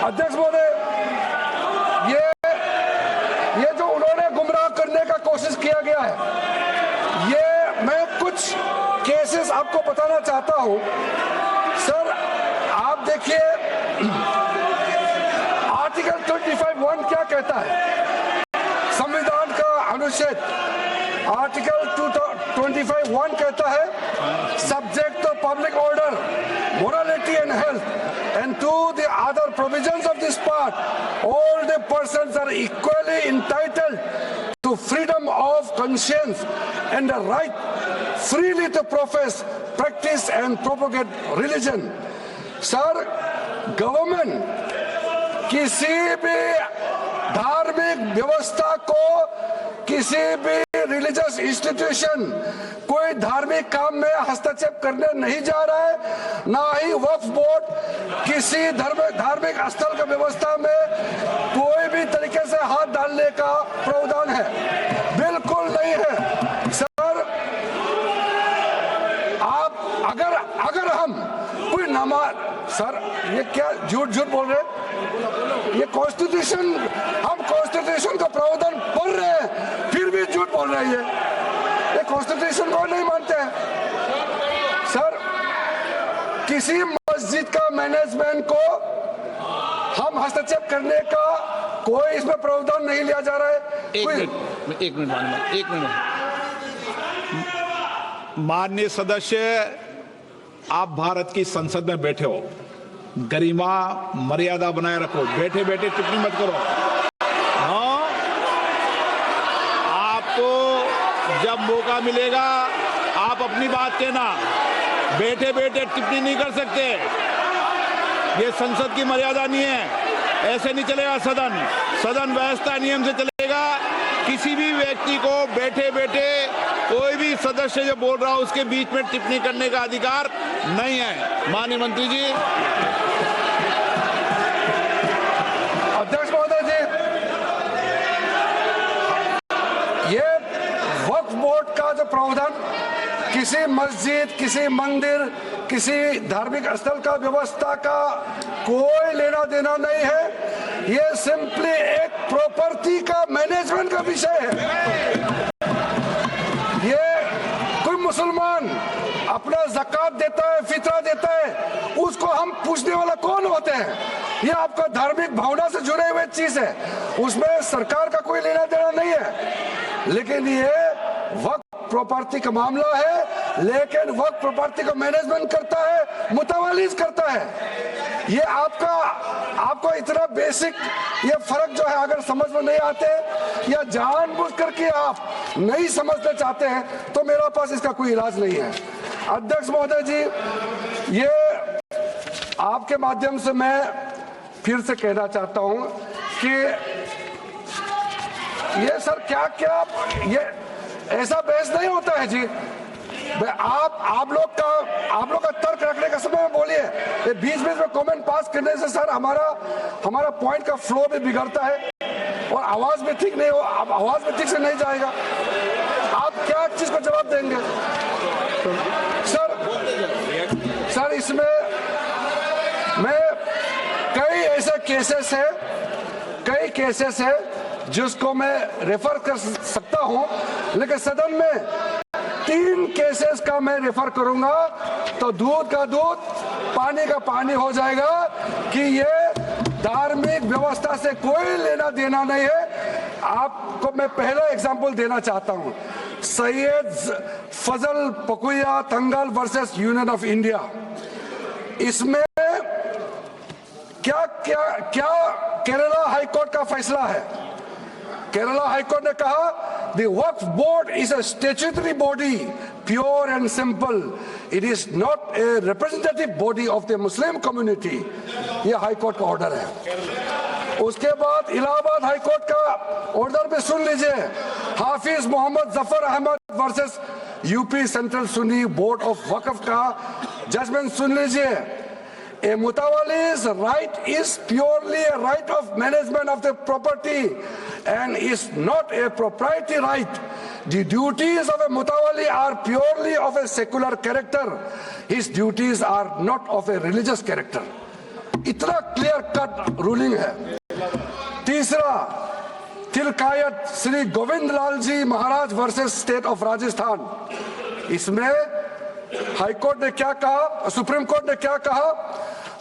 अध्यक्ष महोदय, ये जो उन्होंने गुमराह करने का कोशिश किया गया है, ये मैं कुछ केसेस आपको बताना चाहता हूं सर। आप देखिए आर्टिकल 25(1) क्या कहता है, संविधान का अनुच्छेद आर्टिकल 25(1) कहता है, subject to public order, morality and health, and to the other provisions of this part, all the persons are equally entitled to freedom of conscience and the right freely to profess, practice and propagate religion. Sir, government किसी भी धार्मिक व्यवस्था को, किसी भी religious institution, कोई धार्मिक काम में हस्तक्षेप करने नहीं जा रहा है, ना ही वक्फ बोर्ड किसी धार्मिक स्थल की व्यवस्था में कोई भी तरीके से हाथ डालने का प्रावधान है, बिल्कुल नहीं है सर। आप अगर हम कोई नमाज, सर ये क्या झूठ बोल रहे हैं? ये कॉन्स्टिट्यूशन, हम कॉन्स्टिट्यूशन का प्रावधान पढ़ रहे हैं फिर भी झूठ बोल रहे हैं। ये कॉन्स्टिट्यूशन को नहीं मानते हैं सर। किसी मस्जिद का मैनेजमेंट को हम हस्तक्षेप करने का कोई इसमें प्रावधान नहीं लिया जा रहा है। एक मिनट माननीय सदस्य, आप भारत की संसद में बैठे हो, गरिमा मर्यादा बनाए रखो। बैठे बैठे टिप्पणी मत करो। हाँ, आपको जब मौका मिलेगा आप अपनी बात कहना। बैठे बैठे टिप्पणी नहीं कर सकते, ये संसद की मर्यादा नहीं है। ऐसे नहीं चलेगा सदन। सदन व्यवस्था नियम से चलेगा। किसी भी व्यक्ति को बैठे बैठे कोई भी सदस्य जो बोल रहा हो उसके बीच में टिप्पणी करने का अधिकार नहीं है। माननीय मंत्री जी। अध्यक्ष महोदय जी, ये वक्फ बोर्ड का जो प्रावधान किसी मस्जिद, किसी मंदिर, किसी धार्मिक स्थल का व्यवस्था का कोई लेना देना नहीं है। ये सिंपली एक प्रॉपर्टी का मैनेजमेंट का विषय है। ये कोई मुसलमान अपना ज़कात देता है, फितरा देता है, उसको हम पूछने वाला कौन होते हैं? ये आपका धार्मिक भावना से जुड़े हुए चीज है, उसमें सरकार का कोई लेना देना नहीं है। लेकिन ये वक्फ प्रॉपर्टी का मामला है, लेकिन वक्फ प्रॉपर्टी का मैनेजमेंट करता है, मुतवालिज करता है। ये आपको इतना बेसिक ये फर्क जो है अगर समझ में नहीं आते या जानबूझ करके आप नहीं समझना चाहते हैं तो मेरा पास इसका कोई इलाज नहीं है। अध्यक्ष महोदय जी, ये आपके माध्यम से मैं फिर से कहना चाहता हूं कि ये सर क्या ये ऐसा बहस नहीं होता है जी। आप लोग का तर्क रखने का समय में बोलिए, बीच में कमेंट पास करने से सर हमारा पॉइंट का फ्लो भी बिगड़ता है और आवाज भी ठीक नहीं हो, आवाज भी ठीक से नहीं जाएगा। आप क्या चीज को जवाब देंगे सर? इसमें मैं कई ऐसे केसेस है जिसको मैं रेफर कर सकता हूं, लेकिन सदन में 3 केसेस का मैं रेफर करूंगा तो दूध का दूध पानी का पानी हो जाएगा कि ये धार्मिक व्यवस्था से कोई लेना देना नहीं है। आपको मैं पहला एग्जांपल देना चाहता हूं, सैयद फजल पकुया तंगल वर्सेस यूनियन ऑफ इंडिया। इसमें क्या केरला हाईकोर्ट का फैसला है? केरला हाईकोर्ट ने कहा the Waqf board is a statutory body, pure and simple. It is not a representative body of the Muslim community. ये हाईकोर्ट का ऑर्डर है। उसके बाद इलाहाबाद हाईकोर्ट का ऑर्डर भी सुन लीजिए, Hafiz Mohammad Zafar Ahmad versus UP central Sunni board of Waqf का जजमेंट सुन लीजिए। A mutawali's right is purely a right of management of the property and is not a proprietary right. The duties of a mutawali are purely of a secular character. His duties are not of a religious character. इतना clear cut ruling है। तीसरा, तिलकायत श्री गोविंद लाल जी महाराज versus state of Rajasthan. इसमें high court ने क्या कहा, supreme court ने क्या कहा?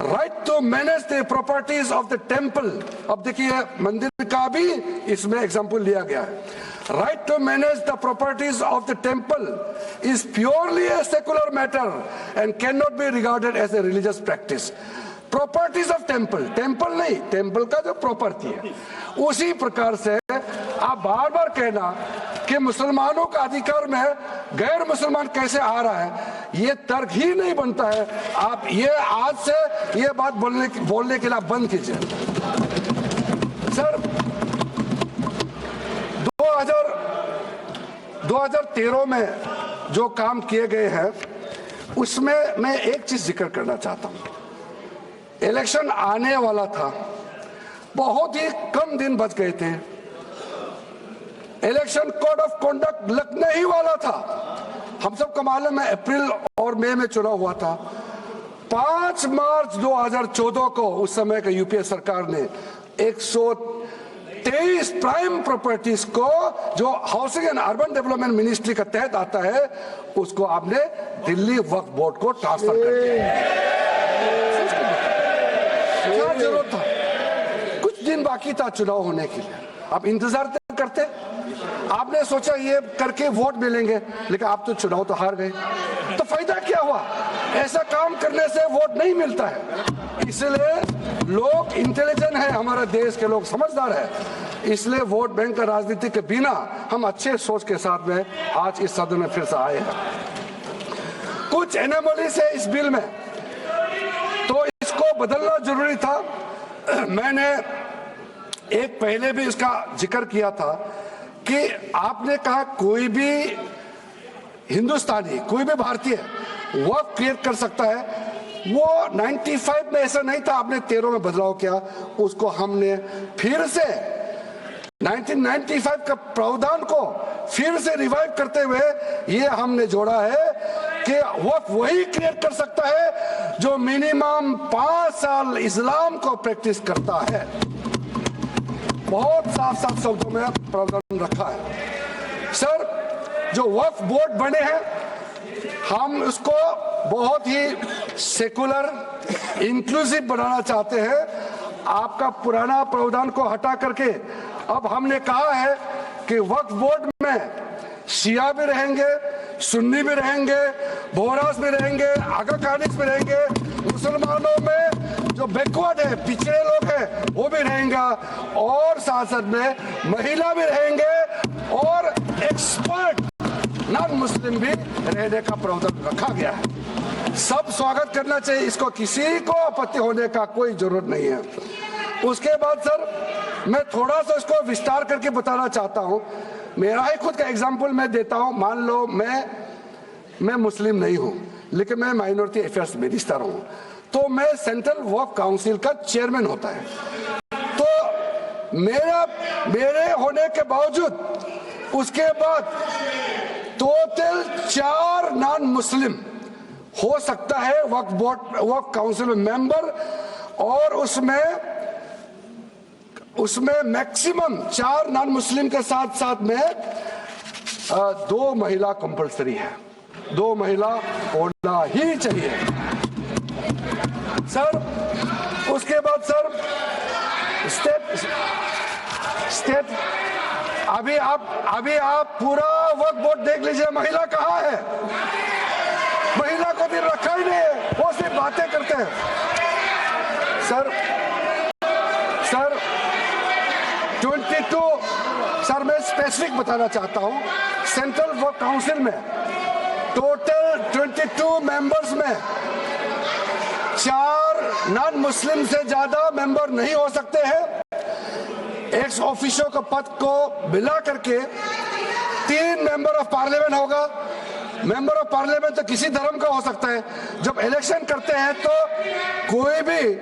Right to manage the properties of the temple. अब देखिए मंदिर का भी इसमें एग्जांपल लिया गया है। Right to manage the properties of the temple is purely a secular matter and can not be regarded as a religious practice. Properties of temple नहीं, टेम्पल का जो प्रॉपर्टी है। उसी प्रकार से आप बार बार कहना कि मुसलमानों का अधिकार में गैर मुसलमान कैसे आ रहा है, ये तर्क ही नहीं बनता है। आप ये आज से ये बात बोलने के लिए बंद कीजिए। सर 2013 में जो काम किए गए हैं उसमें मैं एक चीज जिक्र करना चाहता हूं। इलेक्शन आने वाला था, बहुत ही कम दिन बच गए थे, इलेक्शन कोड ऑफ कंडक्ट लगने ही वाला था। हम सबको मालूम है अप्रैल और मई में चुनाव हुआ था। 5 मार्च 2014 को उस समय का यूपीए सरकार ने 123 प्राइम प्रॉपर्टीज को जो housing and urban development ministry का तहत आता है उसको आपने दिल्ली वक्फ बोर्ड को ट्रांसफर कर दिया। क्या जरूरत था? कुछ दिन बाकी था चुनाव होने के लिए, आप इंतजार करते। आपने सोचा ये करके वोट मिलेंगे, लेकिन आप तो चुनाव तो हार गए, तो फायदा क्या हुआ? ऐसा काम करने से वोट नहीं मिलता है। इसलिए लोग इंटेलिजेंट है, हमारे देश के लोग समझदार है, इसलिए वोट बैंक का राजनीति के बिना हम अच्छे सोच के साथ में आज इस सदन में फिर से आए हैं। कुछ एनोमलीज है इस बिल में, तो इसको बदलना जरूरी था। मैंने एक पहले भी इसका जिक्र किया था कि आपने कहा कोई भी हिंदुस्तानी, कोई भी भारतीय वक्फ क्रिएट कर सकता है। वो 95 में ऐसा नहीं था, आपने 13 में बदलाव किया, उसको हमने फिर से 1995 का प्रावधान को फिर से रिवाइव करते हुए ये हमने जोड़ा है कि वक्फ वही क्रिएट कर सकता है जो मिनिमम 5 साल इस्लाम को प्रैक्टिस करता है। बहुत साफ शब्दों में प्रावधान रखा है। सर, जो वक्फ बोर्ड बने हैं हम उसको बहुत ही सेकुलर इंक्लूसिव बनाना चाहते हैं। आपका पुराना प्रावधान को हटा करके अब हमने कहा है कि वक्फ बोर्ड में शिया भी रहेंगे, सुन्नी भी रहेंगे, बोहरास भी रहेंगे, आगा खानिस भी रहेंगे, मुसलमानों में जो बैकवर्ड है, पिछड़े लोग हैं, वो भी रहेंगे, और साथ साथ में महिला भी रहेंगे और एक्सपर्ट नॉन मुस्लिम भी रहने का प्रावधान रखा गया है। सब स्वागत करना चाहिए, इसको किसी को आपत्ति होने का कोई जरूरत नहीं है। उसके बाद सर मैं थोड़ा सा इसको विस्तार करके बताना चाहता हूँ। मेरा ही खुद का एग्जाम्पल मैं देता हूँ। मान लो मैं मुस्लिम नहीं हूँ, लेकिन मैं माइनॉरिटी अफेयर्स मिनिस्टर हूँ, तो मैं सेंट्रल वक्फ काउंसिल का चेयरमैन होता है। तो मेरे होने के बावजूद उसके बाद टोटल 4 नॉन मुस्लिम हो सकता है वक्फ काउंसिल में मेंबर, और उसमें मैक्सिमम 4 नॉन मुस्लिम के साथ साथ में 2 महिला कंपलसरी है। 2 महिला होना ही चाहिए सर। उसके बाद सर स्टेट अभी आप पूरा वक्फ बोर्ड देख लीजिए, महिला कहाँ है? महिला को भी रखा ही नहीं है, वो सिर्फ बातें करते हैं। सर 22 सर मैं स्पेसिफिक बताना चाहता हूं। सेंट्रल वक्फ काउंसिल में टोटल 22 मेंबर्स में 4 नॉन मुस्लिम से ज्यादा मेंबर नहीं हो सकते हैं। एक्स ऑफिशियो के पद को मिला करके 3 मेंबर ऑफ पार्लियामेंट होगा। मेंबर ऑफ पार्लियामेंट तो किसी धर्म का हो सकता है। जब इलेक्शन करते हैं तो कोई भी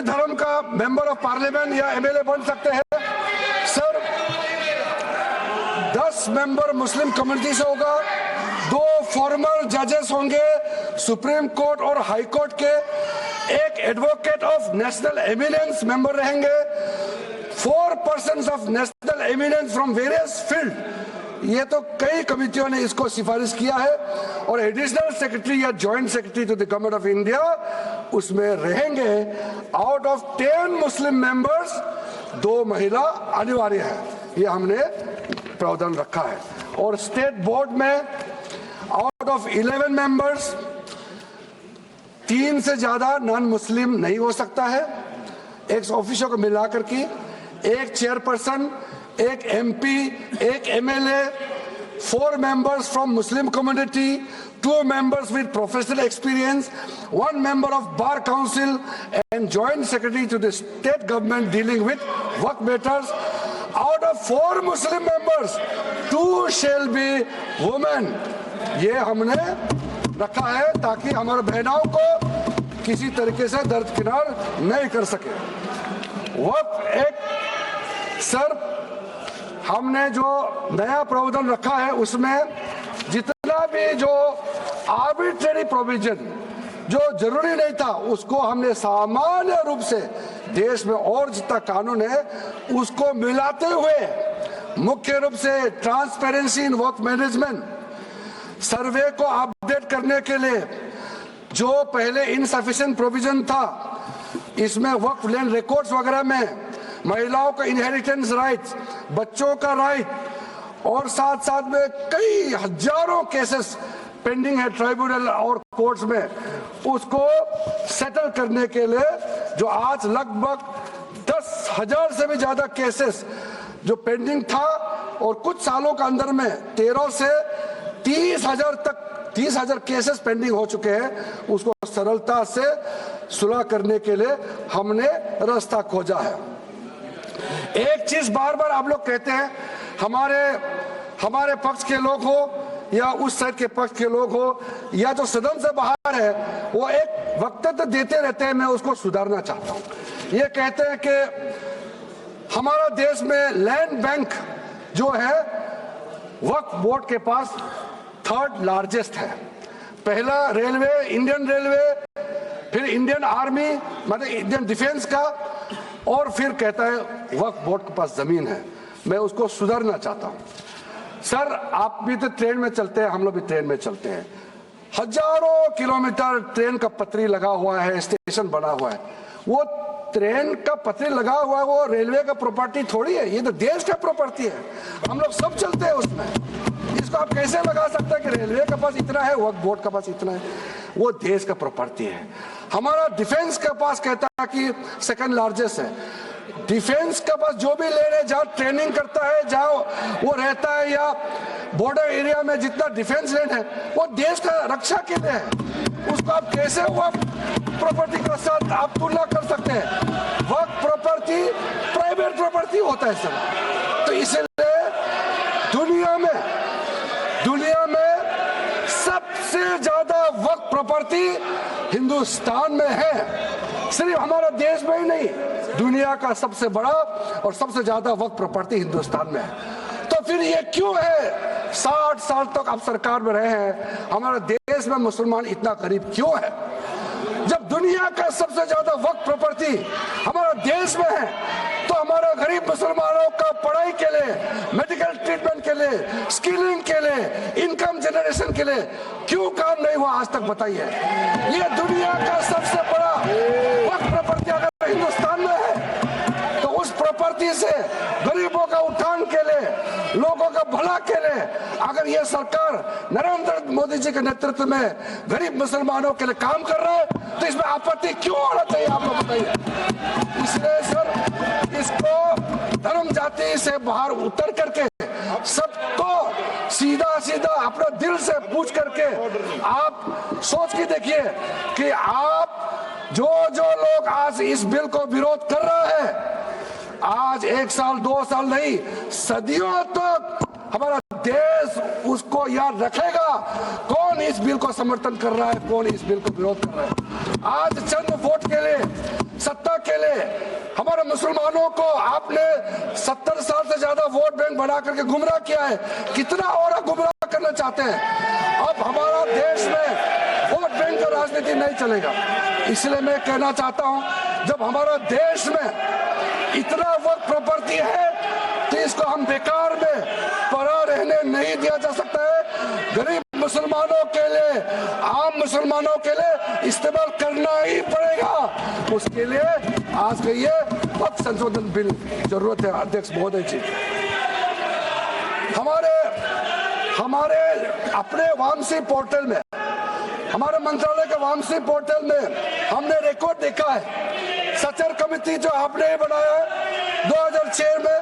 धर्म का मेंबर ऑफ पार्लियामेंट या एमएलए बन सकते हैं। सर 10 मेंबर मुस्लिम कम्युनिटी से होगा, 2 फॉर्मर जजेस होंगे सुप्रीम कोर्ट और हाई कोर्ट के, 1 advocate of national eminence member रहेंगे, 4 persons of national eminence from various field. ये तो कई कमिटियों ने इसको सिफारिश किया है, और एडिशनल सेक्रेटरी या joint secretary to the government of India उसमें रहेंगे। आउट ऑफ 10 मुस्लिम मेंबर्स 2 महिला अनिवार्य है, ये हमने प्रावधान रखा है। और स्टेट बोर्ड में आउट ऑफ 11 मेंबर्स 3 से ज्यादा नॉन मुस्लिम नहीं हो सकता है। एक ऑफिसर को मिलाकर के 1 chairperson, 1 MP, 1 MLA, 4 members from Muslim community, 2 members with professional experience, 1 member of Bar Council and Joint Secretary to the state government dealing with work matters. Out of 4 Muslim members, 2 shall be women. ये हमने रखा है ताकि हमारे बहनों को किसी तरीके से दरकिनार नहीं कर सके। वक्त एक सर हमने जो नया प्रावधान रखा है उसमें जितना भी जो आर्बिट्रेरी प्रोविजन जो जरूरी नहीं था उसको हमने सामान्य रूप से देश में और जितना कानून है उसको मिलाते हुए मुख्य रूप से ट्रांसपेरेंसी इन वर्क मैनेजमेंट, सर्वे को अपडेट करने के लिए जो पहले इनसफिशिएंट प्रोविजन था इसमें वर्क लैंड रिकॉर्ड्स वगैरह में महिलाओं का इनहेरिटेंस राइट्स, बच्चों का राइट, और साथ साथ में कई हजारों केसेस पेंडिंग है ट्राइब्यूनल और कोर्ट्स में, उसको सेटल करने के लिए जो आज लगभग 10,000 से भी ज्यादा केसेस जो पेंडिंग था और कुछ सालों के अंदर में 13 से 30,000 तक 30,000 केसेस पेंडिंग हो चुके हैं, उसको सरलता से सुलह करने के लिए हमने रास्ता खोजा है। एक चीज बार बार आप लोग कहते हैं हमारे पक्ष के लोग हो या उस साइड के पक्ष के लोग हो या जो सदन से बाहर है वो एक वक्तव्य देते रहते हैं, मैं उसको सुधारना चाहता हूं। ये कहते हैं कि हमारा देश में लैंड बैंक जो है वक्फ बोर्ड के पास 3rd लार्जेस्ट है। पहला रेलवे, इंडियन रेलवे, फिर इंडियन आर्मी मतलब इंडियन डिफेंस का, और फिर कहता है वक्फ बोर्ड के पास जमीन है। मैं उसको सुधारना चाहता हूं। सर आप भी तो ट्रेन में चलते हैं, हम लोग भी ट्रेन में चलते हैं। हजारों किलोमीटर ट्रेन का पटरी लगा हुआ है, स्टेशन बना हुआ है। वो ट्रेन का पटरी लगा हुआ है, वो रेलवे का प्रॉपर्टी थोड़ी है, ये तो देश का प्रॉपर्टी है। हम लोग सब चलते हैं उसमें। इसको आप कैसे लगा सकते हैं कि रेलवे के पास इतना है, वक्फ बोर्ड के पास इतना है? वो देश का प्रॉपर्टी है। हमारा डिफेंस के पास कहता है कि सेकंड लार्जेस्ट है। डिफेंस के पास जो भी ले रहे, जहाँ ट्रेनिंग करता है, जहाँ वो रहता है, या बॉर्डर एरिया में जितना डिफेंस लैंड है, वो देश का रक्षा के लिए है। उसको आप कैसे वक्फ प्रॉपर्टी के साथ आप तुलना कर सकते हैं? वक्फ प्रॉपर्टी प्राइवेट प्रॉपर्टी होता है सर। तो इसलिए दुनिया में सबसे ज्यादा वक्फ प्रॉपर्टी हिंदुस्तान में है। सिर्फ हमारा देश में ही नहीं, दुनिया का सबसे बड़ा और सबसे ज्यादा वक्फ प्रॉपर्टी हिंदुस्तान में है। तो फिर ये क्यों है 60 साल तक आप सरकार में रहे हैं, हमारे देश में मुसलमान इतना गरीब क्यों है? जब दुनिया का सबसे ज्यादा वक्फ प्रॉपर्टी हमारा देश में है, तो हमारा गरीब मुसलमानों का पढ़ाई के लिए, मेडिकल ट्रीटमेंट के लिए, स्किलिंग के लिए, इनकम जनरेशन के लिए क्यों काम नहीं हुआ आज तक? बताइए। ये दुनिया का सबसे बड़ा वक्फ प्रॉपर्टी अगर हिंदुस्तान में है, तो उस प्रॉपर्टी से गरीबों का उत्थान के लिए, लोगों का भला के लिए अगर ये सरकार नरेंद्र मोदी जी के नेतृत्व में गरीब मुसलमानों के लिए काम कर रहा है, तो इसमें आपत्ति क्यों होना चाहिए? आप लोग बताइए। इसलिए सर, इसको धर्म जाति से बाहर उतर करके सबको सीधा अपना दिल से पूछ करके आप सोच के देखिए कि आप जो लोग आज इस बिल को विरोध कर रहा है, आज 1 साल 2 साल नहीं, सदियों तक हमारा देश उसको याद रखेगा कौन इस बिल को समर्थन कर रहा है, कौन इस बिल को विरोध कर रहा है। आज चंद वोट के लिए, सत्ता के लिए हमारे मुसलमानों को आपने 70 साल से ज्यादा वोट बैंक बना करके गुमराह किया है। कितना और गुमराह करना चाहते हैं? अब हमारा देश में वोट बैंक का राजनीति नहीं चलेगा। इसलिए मैं कहना चाहता हूं, जब हमारा देश में इतना वक्फ प्रॉपर्टी है, तो इसको हम बेकार में पड़ा रहने नहीं दिया जा सकता है। गरीब मुसलमानों के लिए, आम मुसलमानों के लिए इस्तेमाल करना ही पड़ेगा। उसके लिए आज का ये वक्फ संशोधन बिल जरूरत है। अध्यक्ष महोदय जी, हमारे अपने वामसी पोर्टल में, हमारे मंत्रालय के वामसी पोर्टल में हमने रिकॉर्ड देखा है। सचर कमेटी जो आपने बनाया है 2006 में,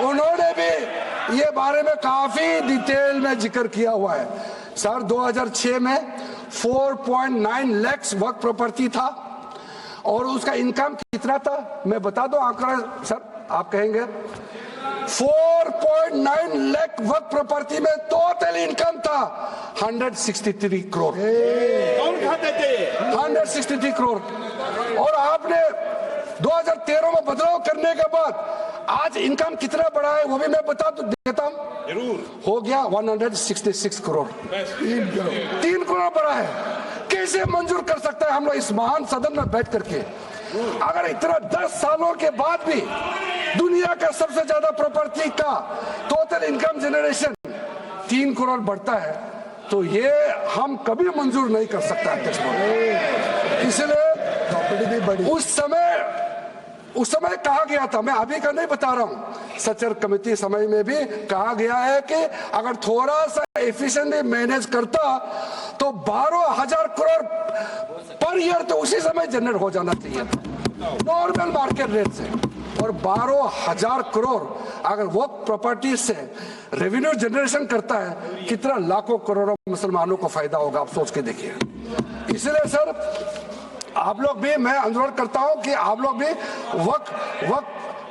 उन्होंने भी ये बारे में काफी डिटेल में जिक्र किया हुआ है। सर 2006 में 4.9 लाख वक्फ प्रॉपर्टी था, और उसका इनकम कितना था मैं बता दो आंकड़ा सर, आप कहेंगे 4.9 लाख वक्फ प्रॉपर्टी में टोटल इनकम था 163 करोड़। कौन खाते थे? 163 करोड़। और आपने 2013 में बदलाव करने के बाद आज इनकम कितना बढ़ा है वो भी मैं बता देता हूं। जरूर। हो गया 166 करोड़। 3 करोड़ बढ़ा है। कैसे मंजूर कर सकता है हम लोग इस महान सदन में बैठ करके? अगर इतना 10 सालों के बाद भी दुनिया का सबसे ज्यादा प्रॉपर्टी का टोटल इनकम जनरेशन 3 करोड़ बढ़ता है, तो ये हम कभी मंजूर नहीं कर सकता अध्यक्ष महोदय। इसलिए उस समय कहा गया था, मैं अभी का नहीं बता रहा हूं, सचर कमेटी समय में भी कहा गया है कि अगर थोड़ा सा एफिशिएंटली मैनेज करता तो 12,000 करोड़ पर ईयर तो उसी समय जनरेट हो जाना चाहिए था नॉर्मल मार्केट रेट से। और 12,000 करोड़ अगर वो प्रॉपर्टी से रेवेन्यू जनरेशन करता है, कितना लाखों करोड़ों मुसलमानों को फायदा होगा, आप सोच के देखिए। इसलिए सर आप लोग भी, मैं अनुरोध करता हूं कि आप लोग भी वक्त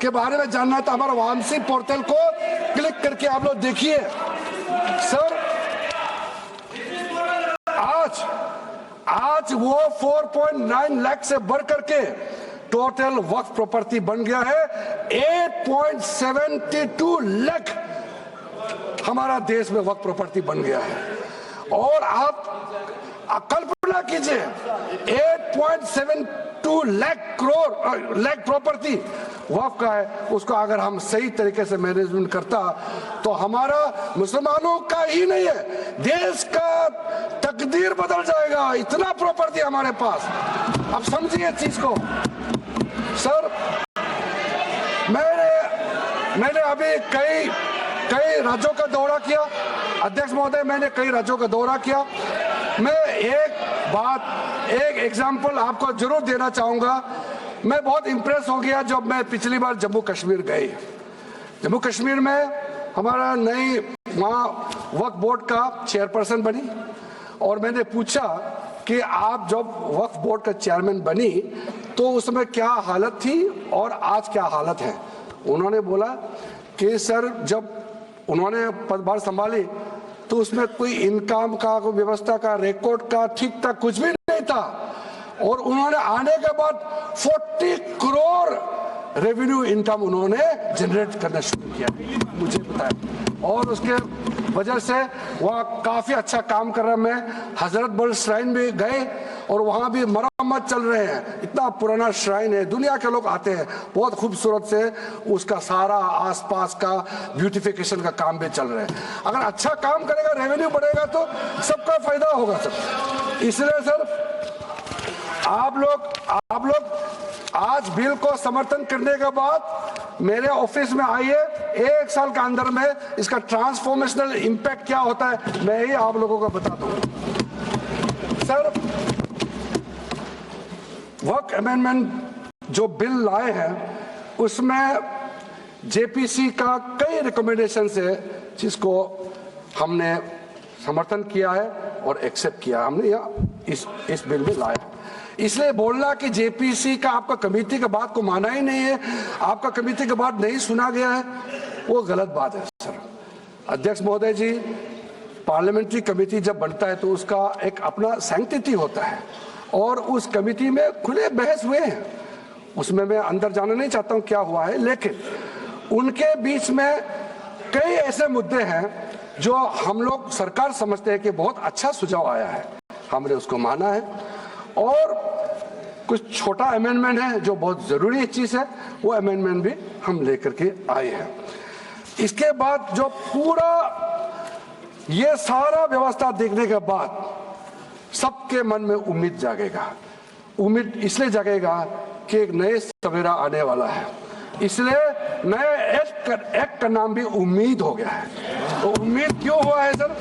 के बारे में जानना था, हमारा वामसी पोर्टल को क्लिक करके आप लोग देखिए। सर आज वो 4.9 लाख से बढ़ करके टोटल वक्फ प्रॉपर्टी बन गया है 8.72 लाख। हमारा देश में वक्फ प्रॉपर्टी बन गया है। और आप कल्पना कीजिए 8.72 लाख प्रॉपर्टी वक्फ का है उसको अगर हम सही तरीके से मैनेजमेंट करता तो हमारा मुसलमानों का ही नहीं है, देश का तकदीर बदल जाएगा। इतना प्रॉपर्टी हमारे पास। अब समझिए चीज को सर। मैंने अभी कई राज्यों का दौरा किया अध्यक्ष महोदय, मैंने कई राज्यों का दौरा किया। मैं एक एग्जांपल आपको जरूर देना चाहूंगा। मैं बहुत इंप्रेस हो गया जब मैं पिछली बार जम्मू कश्मीर गई। जम्मू कश्मीर में हमारा नई वहाँ वक्फ बोर्ड का चेयरपर्सन बनी और मैंने पूछा कि आप जब वक्फ बोर्ड का चेयरमैन बनी तो उसमें क्या हालत थी और आज क्या हालत है। उन्होंने बोला कि सर जब उन्होंने पदभार संभाली तो उसमें कोई इनकम का, कोई व्यवस्था का, रिकॉर्ड का ठीक ठाक कुछ भी नहीं था और उन्होंने आने के बाद 40 करोड़ रेवेन्यू इनकम उन्होंने जनरेट करना शुरू किया, मुझे बताया। और उसके वजह से वहाँ काफी अच्छा काम कर रहा। मैं हजरत बल श्राइन भी गए और वहाँ भी मरम्मत चल रहे हैं। इतना पुराना श्राइन है, दुनिया के लोग आते हैं, बहुत खूबसूरत से उसका सारा आसपास का ब्यूटिफिकेशन का काम भी चल रहा है। अगर अच्छा काम करेगा, रेवेन्यू बढ़ेगा तो सबका फायदा होगा सर। इसलिए सर आप लोग आज बिल को समर्थन करने के बाद मेरे ऑफिस में आइए, 1 साल के अंदर में इसका ट्रांसफॉर्मेशनल इंपैक्ट क्या होता है मैं ही आप लोगों को बता दूं। सर वक्फ अमेंडमेंट जो बिल लाए हैं उसमें जेपीसी का कई रिकमेंडेशन है जिसको हमने समर्थन किया है और एक्सेप्ट किया हमने या इस बिल में लाया। इसलिए बोलना कि जेपीसी का आपका कमेटी के बात को माना ही नहीं है, आपका कमेटी के बात नहीं सुना गया है, वो गलत बात है सर। अध्यक्ष महोदय जी, पार्लियामेंट्री कमेटी जब बनता है तो उसका एक अपना सैंक्टिटी होता है और उस कमेटी में खुले बहस हुए हैं। उसमें मैं अंदर जाना नहीं चाहता हूं क्या हुआ है, लेकिन उनके बीच में कई ऐसे मुद्दे हैं जो हम लोग सरकार समझते हैं कि बहुत अच्छा सुझाव आया है, हमने उसको माना है। और कुछ छोटा अमेंडमेंट है जो बहुत जरूरी चीज है, वो अमेंडमेंट भी हम लेकर के आए हैं। इसके बाद जो पूरा ये सारा व्यवस्था देखने के बाद सबके मन में उम्मीद जागेगा। उम्मीद इसलिए जागेगा कि एक नए सवेरा आने वाला है, इसलिए नए एक्ट का नाम भी उम्मीद हो गया है। तो उम्मीद क्यों हुआ है सर,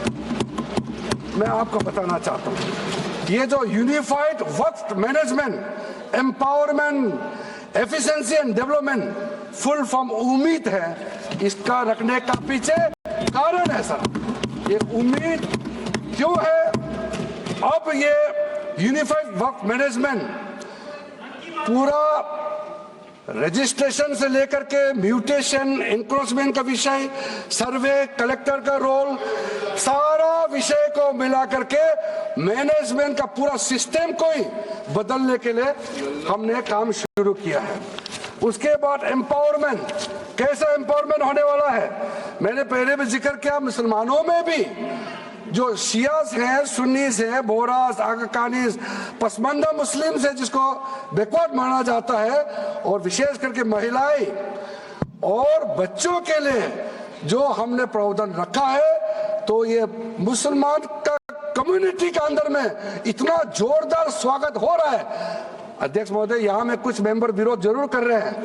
मैं आपको बताना चाहता हूं। ये जो unified Waqf management, empowerment, efficiency and development full form उम्मीद है, इसका रखने का पीछे कारण है सर। ये उम्मीद क्यों है? अब ये यूनिफाइड वक्फ मैनेजमेंट पूरा रजिस्ट्रेशन से लेकर के म्यूटेशन, इंक्रोचमेंट का विषय, सर्वे, कलेक्टर का रोल, सारा विषय को मिला करके मैनेजमेंट का पूरा सिस्टम को ही बदलने के लिए हमने काम शुरू किया है। उसके बाद एम्पावरमेंट, कैसा एम्पावरमेंट होने वाला है? मैंने पहले भी जिक्र किया, मुसलमानों में भी जो शियास हैं, सुन्नीस हैं, बोरास, आगाकानीस, पसमानदा मुस्लिम्स है जिसको बैकवर्ड माना जाता है, और विशेष करके महिलाएं और बच्चों के लिए जो हमने प्रावधान रखा है, तो ये मुसलमान का कम्युनिटी के अंदर में इतना जोरदार स्वागत हो रहा है। अध्यक्ष महोदय, यहाँ में कुछ मेंबर विरोध जरूर कर रहे हैं,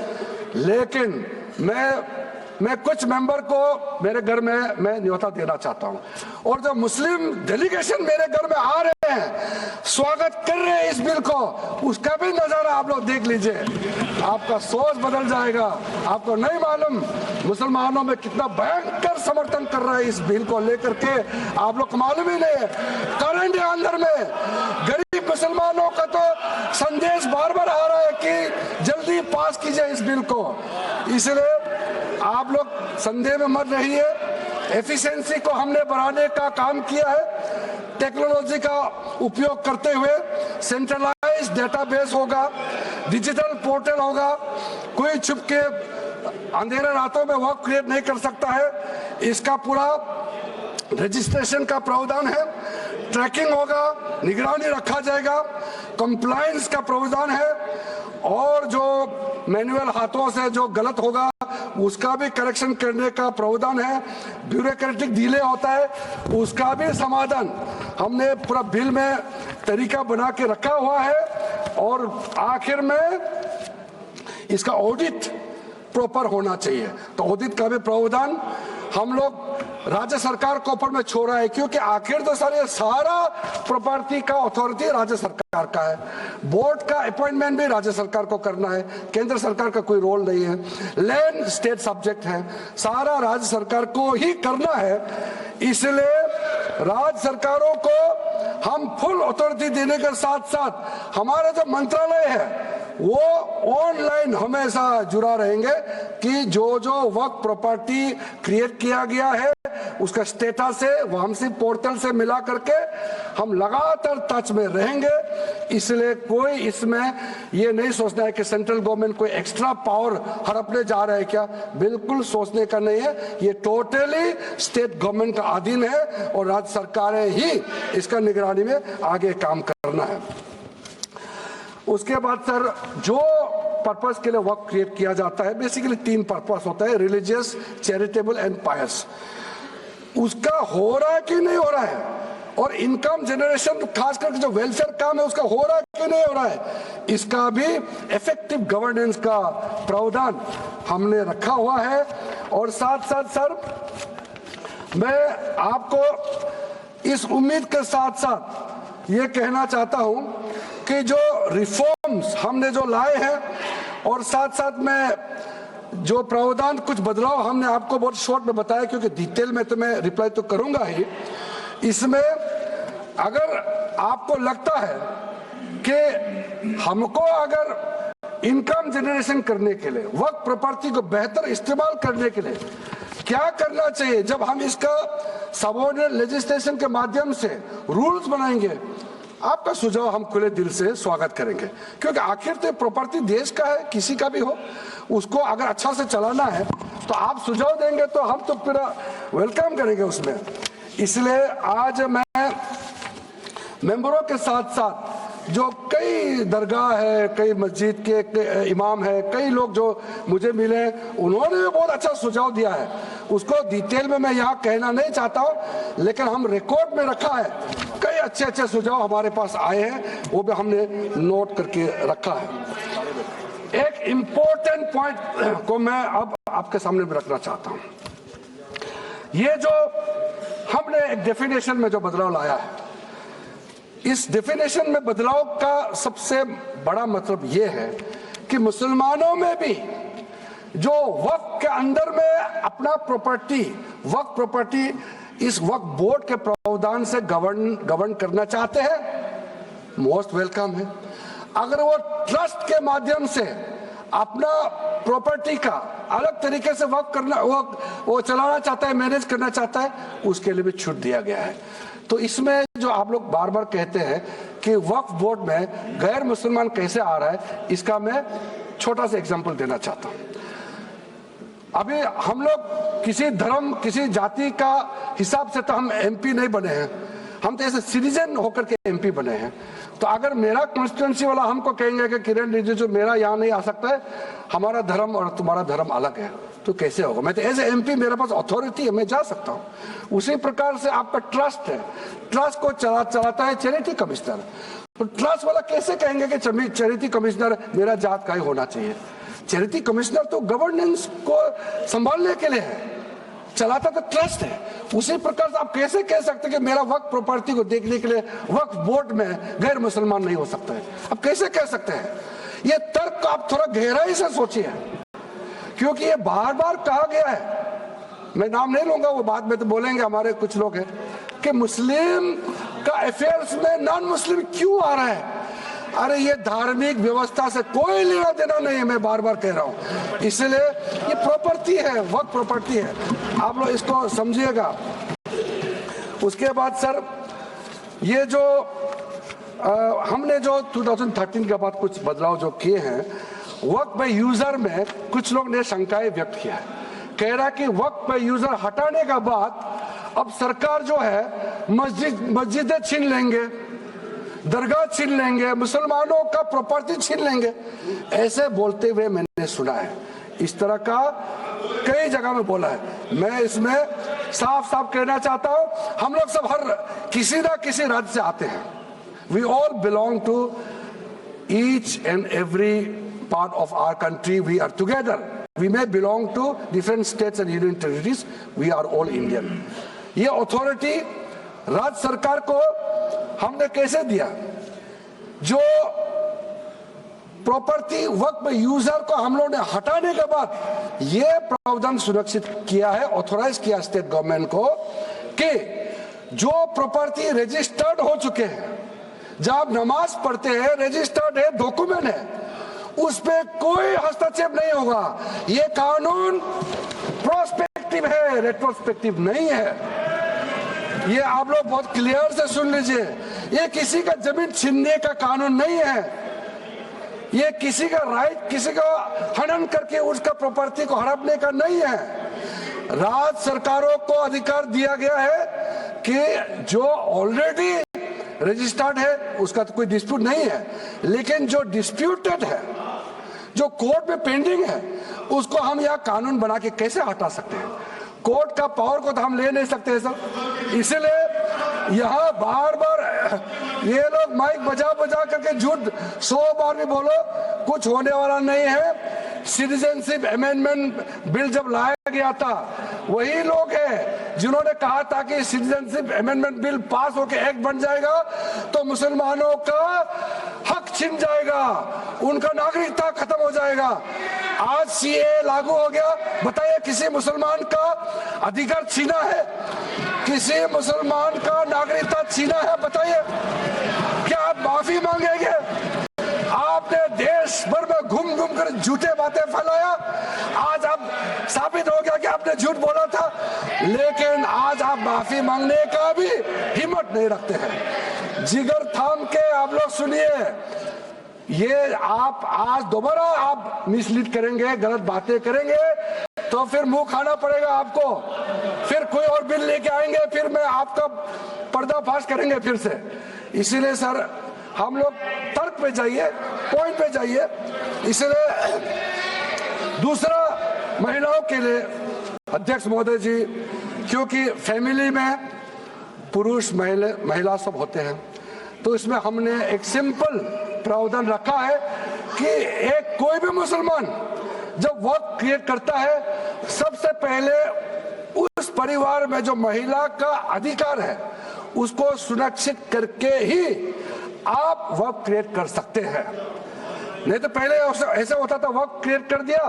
लेकिन मैं कुछ मेंबर को मेरे घर में मैं न्योता देना चाहता हूं, और जो मुस्लिम डेलीगेशन मेरे घर में आ रहे हैं, स्वागत कर रहे हैं इस बिल को, उसका भी नजारा आप लोग देख लीजिए। आपका सोच बदल जाएगा। आपको नहीं मालूम मुसलमानों में कितना भयंकर समर्थन कर रहा है इस बिल को लेकर के, आप लोग को मालूम ही नहीं है। करंट अंदर में गरीब मुसलमानों का तो संदेश बार बार आ रहा है कि जल्दी पास कीजिए इस बिल को। इसलिए आप लोग संदेह में मत रहिए। एफिशिएंसी को हमने बढ़ाने का काम किया है। टेक्नोलॉजी का उपयोग करते हुए सेंट्रलाइज डेटाबेस होगा, डिजिटल पोर्टल होगा, कोई छुप के अंधेरे रातों में वर्क क्रिएट नहीं कर सकता है। इसका पूरा रजिस्ट्रेशन का प्रावधान है, ट्रैकिंग होगा, निगरानी रखा जाएगा, कंप्लायंस का प्रावधान है, और जो मैनुअल हाथों से जो गलत होगा उसका भी करेक्शन करने का प्रावधान है। ब्यूरोक्रेटिक डिले होता है उसका भी समाधान हमने पूरा बिल में तरीका बना के रखा हुआ है। और आखिर में इसका ऑडिट प्रॉपर होना चाहिए, तो ऑडिट का भी प्रावधान हम लोग राज्य सरकार को ऊपर में छोड़ रहा है, क्योंकि आखिर तो सारा प्रॉपर्टी का अथॉरिटी राज्य सरकार का है। बोर्ड का अपॉइंटमेंट भी राज्य सरकार को करना है, केंद्र सरकार का कोई रोल नहीं है। लैंड स्टेट सब्जेक्ट है, सारा राज्य सरकार को ही करना है। इसलिए राज्य सरकारों को हम फुल अथॉरिटी देने के साथ साथ हमारा जो मंत्रालय है वो ऑनलाइन हमेशा जुड़ा रहेंगे कि जो वक्त प्रॉपर्टी क्रिएट किया गया है उसका स्टेटस है वामसी पोर्टल से मिला करके हम लगातार टच में रहेंगे। इसलिए कोई इसमें ये नहीं सोचना है कि सेंट्रल गवर्नमेंट कोई एक्स्ट्रा पावर हड़पने जा रहा है क्या, बिल्कुल सोचने का नहीं है। ये टोटली स्टेट गवर्नमेंट का अधीन है और राज्य सरकारें ही इसका निगरानी में आगे काम करना है। उसके बाद सर जो पर्पस के लिए वर्क क्रिएट किया जाता है बेसिकली 3 पर्पस होता है, रिलीजियस, चैरिटेबल एंड पायस। उसका हो रहा है कि नहीं हो रहा है, और इनकम जनरेशन खास करके जो वेलफेयर काम है उसका हो रहा है कि नहीं हो रहा है, इसका भी इफेक्टिव गवर्नेंस का प्रावधान हमने रखा हुआ है। और साथ साथ सर मैं आपको इस उम्मीद के साथ साथ ये कहना चाहता हूं कि जो रिफॉर्म्स हमने जो लाए हैं और साथ साथ में जो प्रावधान कुछ बदलाव हमने आपको बहुत शॉर्ट में बताया, क्योंकि डिटेल में तो मैं रिप्लाई तो करूंगा ही। इसमें अगर आपको लगता है कि हमको अगर इनकम जनरेशन करने के लिए वक्त प्रॉपर्टी को बेहतर इस्तेमाल करने के लिए क्या करना चाहिए, जब हम इसका सबऑर्डिनेट लेजिस्लेशन के माध्यम से रूल्स बनाएंगे, आपका सुझाव हम खुले दिल से स्वागत करेंगे। क्योंकि आखिर तो प्रॉपर्टी देश का है, किसी का भी हो, उसको अगर अच्छा से चलाना है तो आप सुझाव देंगे तो हम तो पूरा वेलकम करेंगे उसमें। इसलिए आज मैं मेंबरों के साथ साथ जो कई दरगाह है, कई मस्जिद के इमाम है, कई लोग जो मुझे मिले उन्होंने भी बहुत अच्छा सुझाव दिया है। उसको डिटेल में मैं यहाँ कहना नहीं चाहता हूँ, लेकिन हम रिकॉर्ड में रखा है। कई अच्छे अच्छे सुझाव हमारे पास आए हैं, वो भी हमने नोट करके रखा है। एक इम्पोर्टेंट पॉइंट को मैं अब आपके सामने भी रखना चाहता हूँ। ये जो हमने एक डेफिनेशन में जो बदलाव लाया है, इस डेफिनेशन में बदलाव का सबसे बड़ा मतलब ये है कि मुसलमानों में भी जो वक्फ के अंदर में अपना प्रॉपर्टी, वक्फ प्रॉपर्टी इस वक्फ बोर्ड के प्रावधान से गवर्न करना चाहते हैं, मोस्ट वेलकम है। अगर वो ट्रस्ट के माध्यम से अपना प्रॉपर्टी का अलग तरीके से वक्फ करना, वो चलाना चाहता है, मैनेज करना चाहता है, उसके लिए भी छूट दिया गया है। तो इसमें जो आप लोग बार बार कहते हैं कि वक्फ बोर्ड में गैर मुसलमान कैसे आ रहा है, इसका मैं छोटा सा एग्जांपल देना चाहता हूं। अभी हम लोग किसी धर्म, किसी जाति का हिसाब से तो हम एमपी नहीं बने हैं, हम तो ऐसे सिटीजन होकर के एमपी बने हैं। तो अगर मेरा कॉन्स्टिट्यूंसी वाला हमको कहेंगे कि किरण रिजिजू मेरा यहाँ नहीं आ सकता है, हमारा धर्म और तुम्हारा धर्म अलग है, तो कैसे होगा? मैं तो एज एमपी मेरे पास अथॉरिटी है, मैं जा सकता हूँ। उसी प्रकार से आपका ट्रस्ट है, ट्रस्ट को चलाता है चैरिटी कमिश्नर। तो ट्रस्ट वाला कैसे कहेंगे कि चैरिटी कमिश्नर मेरा जात का ही होना चाहिए? चैरिटी कमिश्नर तो गवर्नेंस को संभालने के लिए है, चलाता तो ट्रस्ट है। उसी प्रकार से आप कैसे कह सकते हैं कि मेरा वक्फ प्रॉपर्टी को देखने के लिए वक्फ बोर्ड में गैर मुसलमान नहीं हो सकता है? आप कैसे कह सकते हैं? ये तर्क आप थोड़ा गहराई से सोचिए, क्योंकि ये बार बार कहा गया है, मैं नाम नहीं लूंगा, वो बाद में तो बोलेंगे हमारे कुछ लोग हैं कि मुस्लिम का अफेयर्स में नॉन मुस्लिम क्यों आ रहा है। अरे ये धार्मिक व्यवस्था से कोई लेना देना नहीं है, मैं बार बार कह रहा हूं। इसलिए ये प्रॉपर्टी है, वक्त प्रॉपर्टी है, आप लोग इसको समझिएगा। उसके बाद सर ये जो हमने जो 2013 के बाद कुछ बदलाव जो किए हैं, वक्त बाय यूजर में कुछ लोग ने शंकाएं व्यक्त किया है, कह रहा कि वक्त बाय यूजर हटाने के बाद अब सरकार जो है मस्जिदें छीन लेंगे, दरगाह छीन लेंगे, मुसलमानों का प्रॉपर्टी छीन लेंगे, ऐसे बोलते हुए मैंने सुना है। इस तरह का कई जगह में बोला है। मैं इसमें साफ साफ कहना चाहता हूं, हम लोग सब हर किसी ना किसी राज्य से आते हैं। We all belong to each and every part of our country, we are together. We may belong to different states and union territories. We are all Indian. ये अथॉरिटी राज्य सरकार को हमने कैसे दिया? जो प्रॉपर्टी वक्त में यूजर को हम लोगों ने हटाने के बाद ये प्रावधान सुरक्षित किया है, ऑथोराइज किया स्टेट गवर्नमेंट को कि जो प्रॉपर्टी रजिस्टर्ड हो चुके हैं, जब नमाज पढ़ते हैं, रजिस्टर्ड है, डॉक्यूमेंट है, उस पे कोई हस्तक्षेप नहीं होगा। ये कानून प्रोस्पेक्टिव है, रेट्रोस्पेक्टिव नहीं है। ये आप लोग बहुत क्लियर से सुन लीजिए। ये किसी का जमीन छीनने का कानून नहीं है। ये किसी का राइट, किसी का हनन करके उसका प्रॉपर्टी को हड़पने का नहीं है। राज्य सरकारों को अधिकार दिया गया है कि जो ऑलरेडी रजिस्टर्ड है उसका तो कोई डिस्प्यूट नहीं है, लेकिन जो डिस्प्यूटेड है, जो कोर्ट में पेंडिंग है, उसको हम यहाँ कानून बना के कैसे हटा सकते हैं? कोर्ट का पावर को तो हम ले नहीं सकते सर। इसलिए यहाँ बार बार ये लोग माइक बजा बजा करके झूठ 100 बार भी बोलो, कुछ होने वाला नहीं है। सिटीजनशिप अमेंडमेंट बिल जब लाया गया था, वही लोग हैं जिन्होंने कहा था कि सिटीजनशिप अमेंडमेंट बिल पास होकर एक्ट बन जाएगा तो मुसलमानों का हक छिन जाएगा, उनका नागरिकता खत्म हो जाएगा। आज सीए लागू हो गया, बताइए किसी मुसलमान का अधिकार छीना है? किसी मुसलमान का नागरिकता छीना है? बताइए, क्या आप माफी मांगेंगे? आपने देश भर में घूम घूम कर झूठे बातें फैलाया, आज आप साबित हो गया कि आपने झूठ बोला था, लेकिन आज आप माफी मांगने का भी हिम्मत नहीं रखते हैं। जिगर थाम के आप लोग सुनिए, ये आप आज दोबारा आप मिसलीड करेंगे, गलत बातें करेंगे तो फिर मुंह खाना पड़ेगा आपको। फिर कोई और बिल लेके आएंगे, फिर मैं आपका पर्दाफाश करेंगे फिर से। इसीलिए सर हम लोग तर्क पे जाइए, पॉइंट पे जाइए। इसलिए दूसरा, महिलाओं के लिए अध्यक्ष महोदय जी, क्योंकि फैमिली में पुरुष महिला सब होते हैं, तो इसमें हमने एक सिंपल प्रावधान रखा है कि एक कोई भी मुसलमान जब वर्क क्रिएट करता है, सबसे पहले उस परिवार में जो महिला का अधिकार है उसको सुरक्षित करके ही आप वर्क क्रिएट कर सकते हैं। नहीं तो पहले ऐसा होता था, वर्क क्रिएट कर दिया,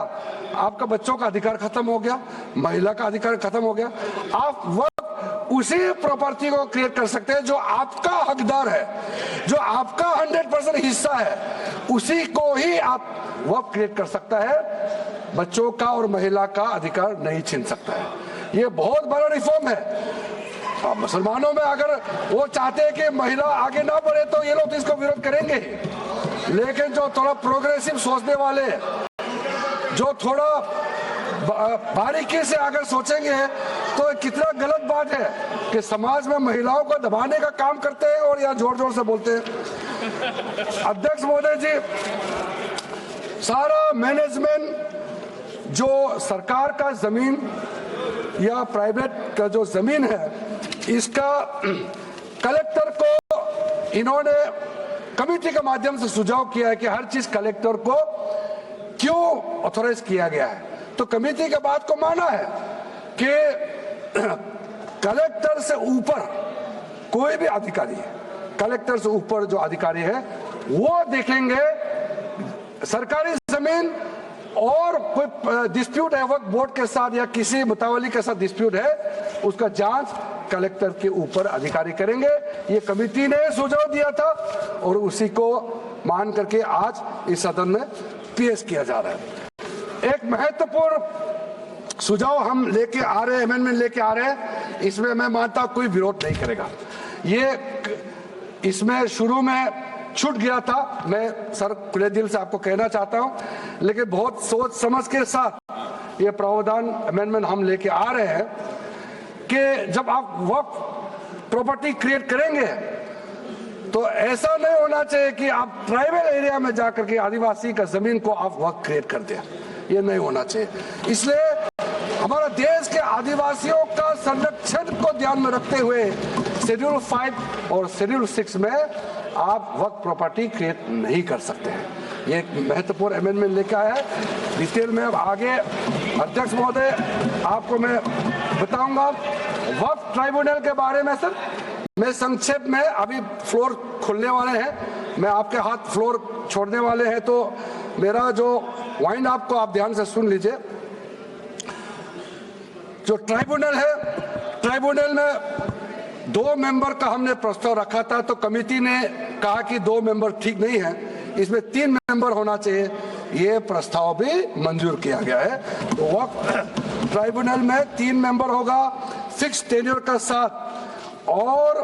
आपका बच्चों का अधिकार खत्म हो गया, महिला का अधिकार खत्म हो गया। आप वर्क उसी प्रॉपर्टी को क्रिएट कर सकते हैं जो आपका हकदार है, जो आपका 100% हिस्सा है, उसी को ही आप वर्क क्रिएट कर सकता है। बच्चों का और महिला का अधिकार नहीं छीन सकता है। ये बहुत बड़ा रिफॉर्म है। मुसलमानों में अगर वो चाहते हैं कि महिला आगे ना बढ़े तो ये लोग तो इसको विरोध करेंगे, लेकिन जो थोड़ा प्रोग्रेसिव सोचने वाले, जो थोड़ा बारीकी से अगर सोचेंगे तो कितना गलत बात है कि समाज में महिलाओं को दबाने का काम करते हैं और यहाँ जोर जोर से बोलते हैं। अध्यक्ष महोदय जी, सारा मैनेजमेंट जो सरकार का जमीन या प्राइवेट का जो जमीन है, इसका कलेक्टर को इन्होंने कमेटी के माध्यम से सुझाव किया है कि हर चीज कलेक्टर को क्यों ऑथोराइज किया गया है। तो कमेटी के बात को माना है कि कलेक्टर से ऊपर कोई भी अधिकारी है, कलेक्टर से ऊपर जो अधिकारी है वो देखेंगे सरकारी जमीन और कोई डिस्प्यूट है वक्फ बोर्ड के साथ या किसी मुतावली के साथ डिस्प्यूट है, उसका जांच कलेक्टर के ऊपर अधिकारी करेंगे। ये कमेटी ने सुझाव दिया था और उसी को मान करके आज इस सदन में पेश किया जा रहा है। एक महत्वपूर्ण सुझाव हम लेके आ रहे हैं, अमेंडमेंट लेके आ रहे हैं, इसमें मैं मानता हूं कोई विरोध नहीं करेगा। ये इसमें शुरू में छूट गया था, मैं सर खुले दिल से आपको कहना चाहता हूं, लेकिन बहुत सोच समझ के साथ ये प्रावधान अमेंडमेंट हम लेके आ रहे हैं कि जब आप वक्फ प्रॉपर्टी क्रिएट करेंगे तो ऐसा नहीं होना चाहिए कि आप ट्राइबल एरिया में जाकर के आदिवासी का जमीन को आप वक्त क्रिएट कर दें, ये नहीं होना चाहिए। इसलिए हमारा देश के आदिवासियों का संरक्षण को ध्यान में रखते हुए शेड्यूल 5 और शेड्यूल 6 में आप वक्त प्रॉपर्टी क्रिएट नहीं कर सकते हैं। ये एक महत्वपूर्ण अमेंडमेंट लेकर आया है। डिटेल में अब आगे अध्यक्ष महोदय आपको मैं बताऊंगा वक्त ट्राइब्यूनल के बारे में। सर मैं संक्षेप में, अभी फ्लोर खुलने वाले हैं, मैं आपके हाथ फ्लोर छोड़ने वाले हैं, तो मेरा जो वाइंड आपको आप ध्यान से सुन लीजिए। जो ट्राइब्यूनल है, ट्राइब्यूनल में 2 मेंबर का हमने प्रस्ताव रखा था, तो कमेटी ने कहा कि 2 मेंबर ठीक नहीं है, इसमें 3 मेंबर होना चाहिए। ये प्रस्ताव भी मंजूर किया गया है। तो वक्त ट्राइब्यूनल में 3 मेंबर होगा फिक्स टेन्योर का साथ, और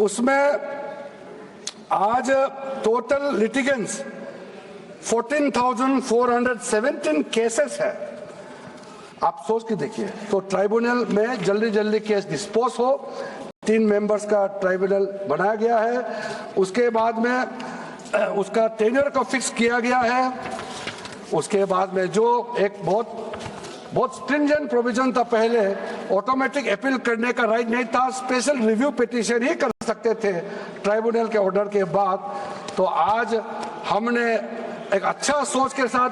उसमें आज टोटल लिटिगेंट्स 14,417 केसेस है। आप सोच के देखिए, तो ट्राइब्यूनल में जल्दी जल्दी केस डिस्पोज हो, 3 मेंबर्स का ट्राइब्यूनल बनाया गया है। उसके बाद में उसका टेन्योर को फिक्स किया गया है। उसके बाद में जो एक बहुत स्ट्रिंजेंट प्रोविजन था, पहले ऑटोमेटिक अपील करने का राइट नहीं था, स्पेशल रिव्यू पिटीशन ही कर सकते थे ट्राइब्यूनल के ऑर्डर के बाद। तो आज हमने एक अच्छा सोच के साथ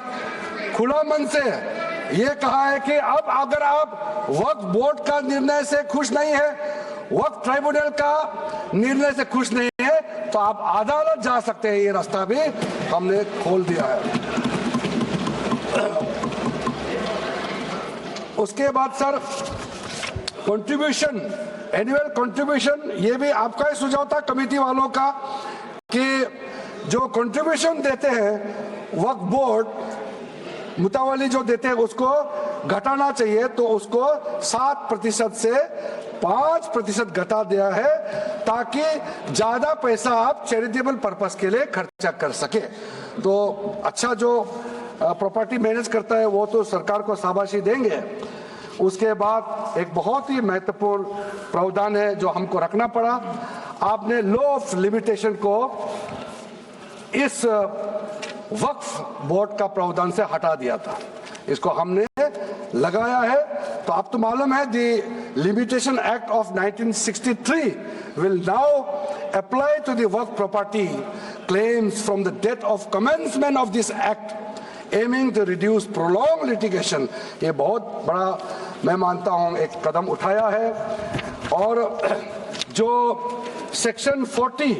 खुला मन से ये कहा है कि अब अगर आप वक्फ बोर्ड का निर्णय से खुश नहीं है, वक्फ ट्राइब्यूनल का निर्णय से खुश नहीं है, तो आप अदालत जा सकते हैं। ये रास्ता भी हमने खोल दिया है। उसके बाद सर कंट्रीब्यूशन, एनुअल कंट्रीब्यूशन, ये भी आपका ही सुझाव था कमेटी वालों का कि जो कंट्रीब्यूशन देते हैं वक्फ बोर्ड मुतावली जो देते हैं उसको घटाना चाहिए, तो उसको 7% से 5% घटा दिया है, ताकि ज्यादा पैसा आप चैरिटेबल पर्पस के लिए खर्चा कर सके। तो अच्छा जो प्रॉपर्टी मैनेज करता है वो तो सरकार को शाबाशी देंगे। उसके बाद एक बहुत ही महत्वपूर्ण प्रावधान है जो हमको रखना पड़ा, आपने लॉ ऑफ लिमिटेशन को इस वक्फ बोर्ड का प्रावधान से हटा दिया था, इसको हमने लगाया है। तो आप तो मालूम है the limitation act of 1963 will now apply to the work property claims from the date of commencement of this act, aiming to reduce prolonged litigation। ये बहुत बड़ा मैं मानता हूं एक कदम उठाया है। और जो सेक्शन 40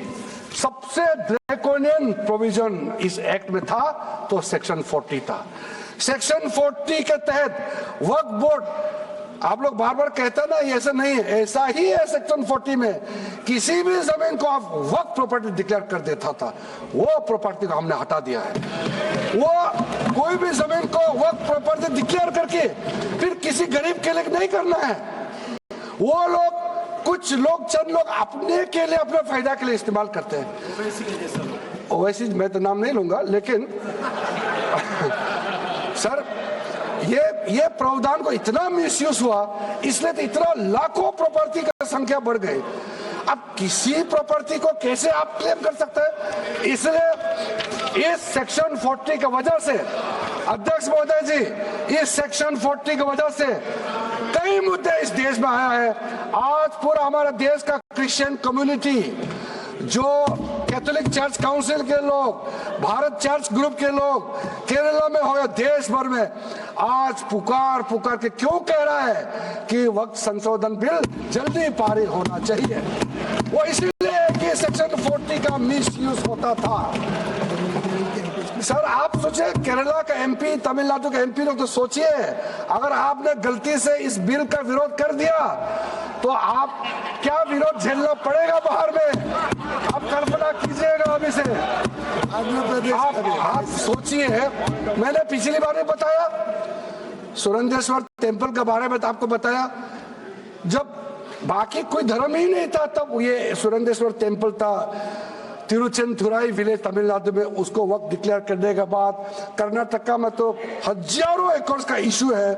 सबसे ड्रैकोनियन प्रोविजन इस एक्ट में था, तो सेक्शन 40 था। सेक्शन 40 के तहत वक्फ बोर्ड, आप लोग बार बार कहते ना ये ऐसा नहीं है, ऐसा ही है। सेक्शन 40 में किसी भी जमीन को आप वक्फ प्रॉपर्टी डिक्लेयर कर देता था, वो प्रॉपर्टी को हमने हटा दिया है। वो कोई भी जमीन को वक्फ प्रॉपर्टी डिक्लेयर करके फिर किसी गरीब के लिए नहीं करना है। वो लोग, कुछ लोग, चंद लोग अपने के लिए, अपने फायदा के लिए इस्तेमाल करते हैं। ओवैसी मैं तो नाम नहीं लूंगा, लेकिन सर ये प्रावधान को इतना मिसयूज हुआ, इसलिए तो इतना लाखों प्रॉपर्टी का संख्या बढ़ गई। अब किसी प्रॉपर्टी को कैसे आप क्लेम कर सकते हैं? इसलिए इस सेक्शन 40 की वजह से, अध्यक्ष महोदय जी, इस सेक्शन 40 की वजह से कई मुद्दे इस देश में आया है। आज पूरा हमारा देश का क्रिश्चियन कम्युनिटी, जो कैथोलिक चर्च काउंसिल के लोग, भारत चर्च ग्रुप के लोग, केरला में हो या देश भर में, आज पुकार के क्यों कह रहा है कि वक्त संशोधन बिल जल्दी पारित होना चाहिए। वो इसलिए कि सेक्शन 40 का मिसयूज होता था। सर आप सोचिए, केरला का एमपी, तमिलनाडु का एमपी लोग तो सोचिए, अगर आपने गलती से इस बिल का विरोध कर दिया तो आप क्या विरोध झेलना पड़ेगा बाहर में, आप कल्पना कीजिएगा अभी से। आप सोचिए, मैंने पिछली बार भी बताया सुरेंद्रेश्वर टेम्पल के बारे में, तो आपको बताया जब बाकी कोई धर्म ही नहीं था तब ये सुरेंद्रेश्वर टेम्पल था। तिरुचेंथुराई विलेज तमिलनाडु में, उसको वक्त डिक्लेयर करने के बाद कर्नाटका में तो हजारों एकड़ का इशू है।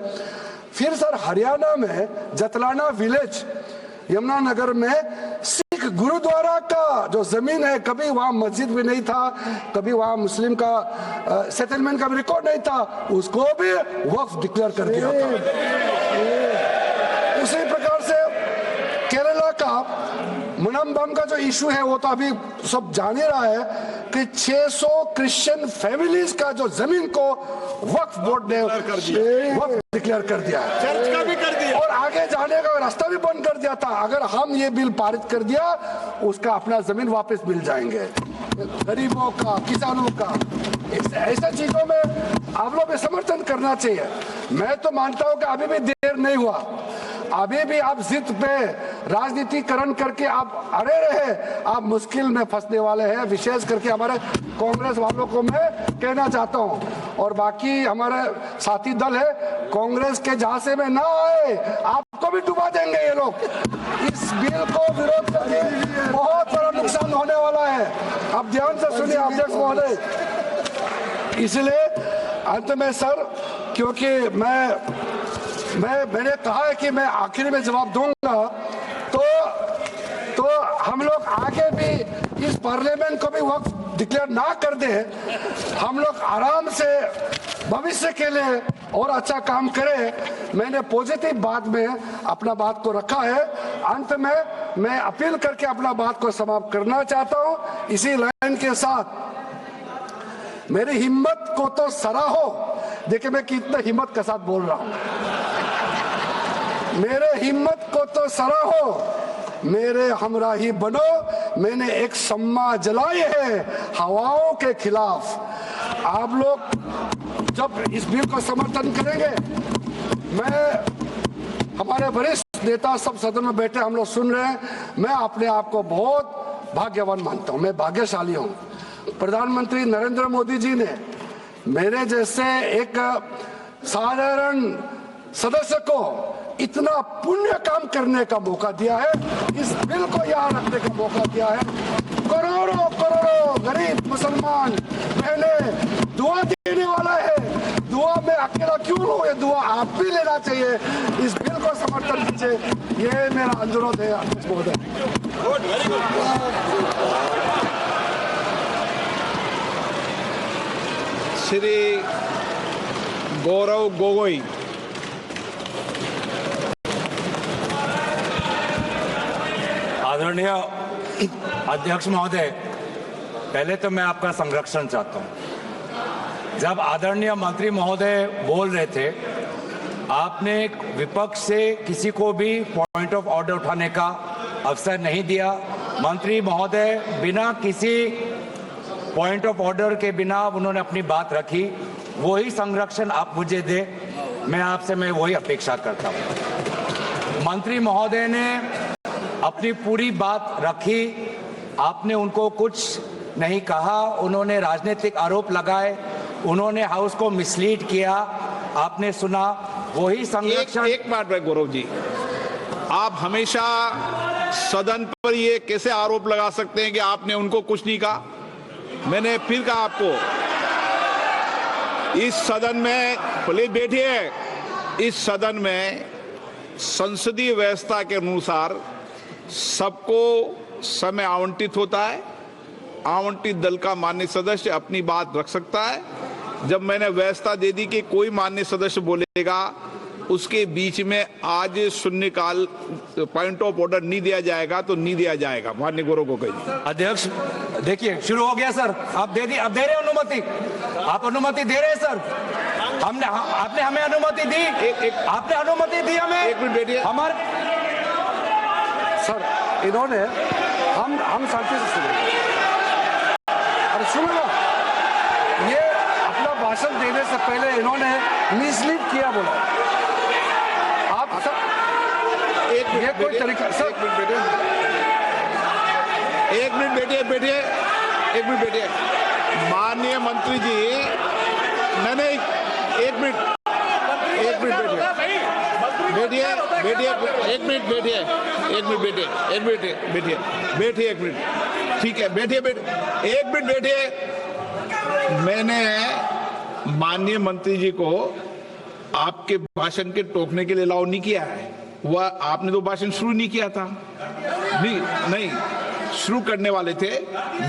फिर सर हरियाणा में जतलाना विलेज, यमुनानगर में सिख एक गुरुद्वारा का जो जमीन है, कभी वहां मस्जिद भी नहीं था, कभी वहां मुस्लिम का सेटलमेंट का भी रिकॉर्ड नहीं था, उसको भी वक्फ डिक्लेयर कर दिया था। उसी प्रकार से केरला का मुनम्बम का जो इशू है वो तो अभी सब जान ही रहा है कि 600 क्रिश्चियन फैमिलीज का जो जमीन को वक्फ बोर्ड ने वक्फ डिक्लेयर कर दिया है, चर्च का भी कर दिया और आगे जाने का रास्ता भी बंद कर दिया था। अगर हम ये बिल पारित कर दिया, उसका अपना जमीन वापस मिल जाएंगे गरीबों का, किसानों का। ऐसा चीजों में आप लोग भी समर्थन करना चाहिए। मैं तो मानता हूं कि अभी भी देर नहीं हुआ, अभी भी आप जिद पे राजनीतिकरण करके आप अड़े रहे, आप मुश्किल में फंसने वाले हैं। विशेष करके हमारे कांग्रेस वालों को मैं कहना चाहता हूं, और बाकी हमारे साथी दल है, कांग्रेस के झांसे में ना आए, आपको भी डुबा देंगे ये लोग। इस बिल को विरोध करके बहुत बड़ा नुकसान होने वाला है। आप ध्यान से सुनिए अध्यक्ष महोदय। इसलिए अंत में सर, क्योंकि मैंने कहा है कि मैं आखिर में जवाब दूंगा, तो हम लोग आगे भी इस पार्लियामेंट को भी वक्त डिक्लेयर ना कर दे, हम लोग आराम से भविष्य के लिए और अच्छा काम करें। मैंने पॉजिटिव बात में अपना बात को रखा है। अंत में मैं अपील करके अपना बात को समाप्त करना चाहता हूं इसी लाइन के साथ। मेरी हिम्मत को तो सराहो। देखिए मैं कितना हिम्मत के साथ बोल रहा हूं। मेरे हिम्मत को तो सराहो, मेरे हमराही बनो। मैंने एक सम्मा जलाई है हवाओं के खिलाफ। आप लोग जब इस बिल को समर्थन करेंगे, मैं हमारे वरिष्ठ नेता सब सदन में बैठे हम लोग सुन रहे हैं, मैं अपने आप को बहुत भाग्यवान मानता हूं, मैं भाग्यशाली हूं। प्रधानमंत्री नरेंद्र मोदी जी ने मेरे जैसे एक साधारण सदस्य को इतना पुण्य काम करने का मौका दिया है, इस बिल को यहाँ रखने का मौका दिया है। करोड़ों करोड़ों गरीब मुसलमान बहने दुआ देने वाला है। दुआ में अकेला क्यों हूँ, ये दुआ आप भी लेना चाहिए। इस बिल को समर्थन दीजिए, ये मेरा अनुरोध है अध्यक्ष महोदय। श्री गौरव गोगोई। आदरणीय अध्यक्ष महोदय, पहले तो मैं आपका संरक्षण चाहता हूं। जब आदरणीय मंत्री महोदय बोल रहे थे, आपने विपक्ष से किसी को भी पॉइंट ऑफ ऑर्डर उठाने का अवसर नहीं दिया। मंत्री महोदय बिना किसी पॉइंट ऑफ ऑर्डर के बिना उन्होंने अपनी बात रखी। वही संरक्षण आप मुझे दे, मैं आपसे वही अपेक्षा करता हूं। मंत्री महोदय ने अपनी पूरी बात रखी, आपने उनको कुछ नहीं कहा। उन्होंने राजनीतिक आरोप लगाए, उन्होंने हाउस को मिसलीड किया, आपने सुना। वही संरक्षण। एक बात है गौरव जी, आप हमेशा सदन पर ये कैसे आरोप लगा सकते हैं कि आपने उनको कुछ नहीं कहा। मैंने फिर कहा आपको, इस सदन में, प्लीज बैठिए, इस सदन में संसदीय व्यवस्था के अनुसार सबको समय आवंटित होता है। आवंटित दल का माननीय सदस्य अपनी बात रख सकता है। जब मैंने व्यवस्था दे दी कि कोई माननीय सदस्य बोलेगा, उसके बीच में आज शून्यकाल पॉइंट ऑफ ऑर्डर नहीं दिया जाएगा तो नहीं दिया जाएगा। माननीय गौरव गोगोई। अध्यक्ष देखिए, शुरू हो गया सर, आप दे रहे अनुमति, आप अनुमति दे रहे हैं सर। आपने हमें अनुमति दी, आपने अनुमति दी हमें। एक मिनट बैठिए। हमारे सर इन्होंने हम शांति से सुनेंगे। अरे सुनो ना, ये अपना भाषण देने से पहले इन्होंने मिसलीड किया बोला। आप सर ये कोई तरीका सर। एक मिनट बैठिए। माननीय मंत्री जी, नहीं एक मिनट बैठिए। ठीक है, बैठिए। एक मिनट बैठिए। मैंने माननीय मंत्री जी को आपके भाषण के टोकने के लिए अलाउ नहीं किया है। वह आपने तो भाषण शुरू नहीं किया था, नहीं शुरू करने वाले थे,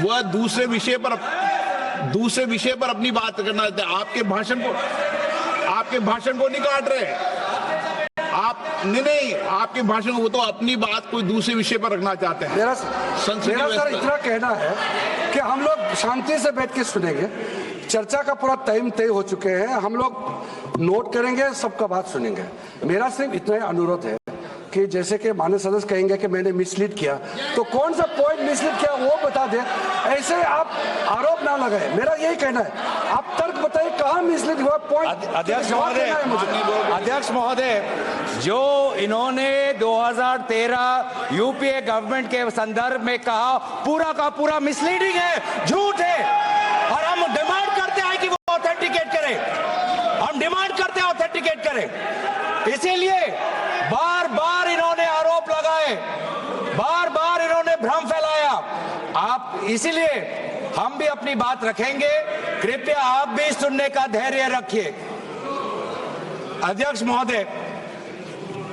वह दूसरे विषय पर अपनी बात करना चाहते। आपके भाषण को नहीं काट रहे आप, नहीं आपके भाषण को, वो तो अपनी बात कोई दूसरे विषय पर रखना चाहते हैं। मेरा सर इतना कहना है कि हम लोग शांति से बैठ के सुनेंगे। चर्चा का पूरा टाइम तय हो चुके हैं, हम लोग नोट करेंगे, सबका बात सुनेंगे। मेरा सिर्फ इतना अनुरोध है कि जैसे कि माननीय सदस्य कहेंगे कि मैंने मिसलीड किया, तो कौन सा पॉइंट मिसलीड किया वो बता दे, ऐसे आप आरोप ना लगाए। मेरा यही कहना है, आप तर्क बताइए कहाँ मिसलीड हुआ पॉइंट। अध्यक्ष महोदय, जो इन्होंने 2013 यूपीए गवर्नमेंट के संदर्भ में कहा, पूरा का पूरा मिसलीडिंग है, झूठ है, और हम डिमांड करते हैं कि वो ऑथेंटिकेट करें, हम डिमांड करते हैं ऑथेंटिकेट करें। इसीलिए बार बार इन्होंने आरोप लगाए, बार बार इन्होंने भ्रम फैलाया। आप इसीलिए हम भी अपनी बात रखेंगे, कृपया आप भी सुनने का धैर्य रखिए। अध्यक्ष महोदय,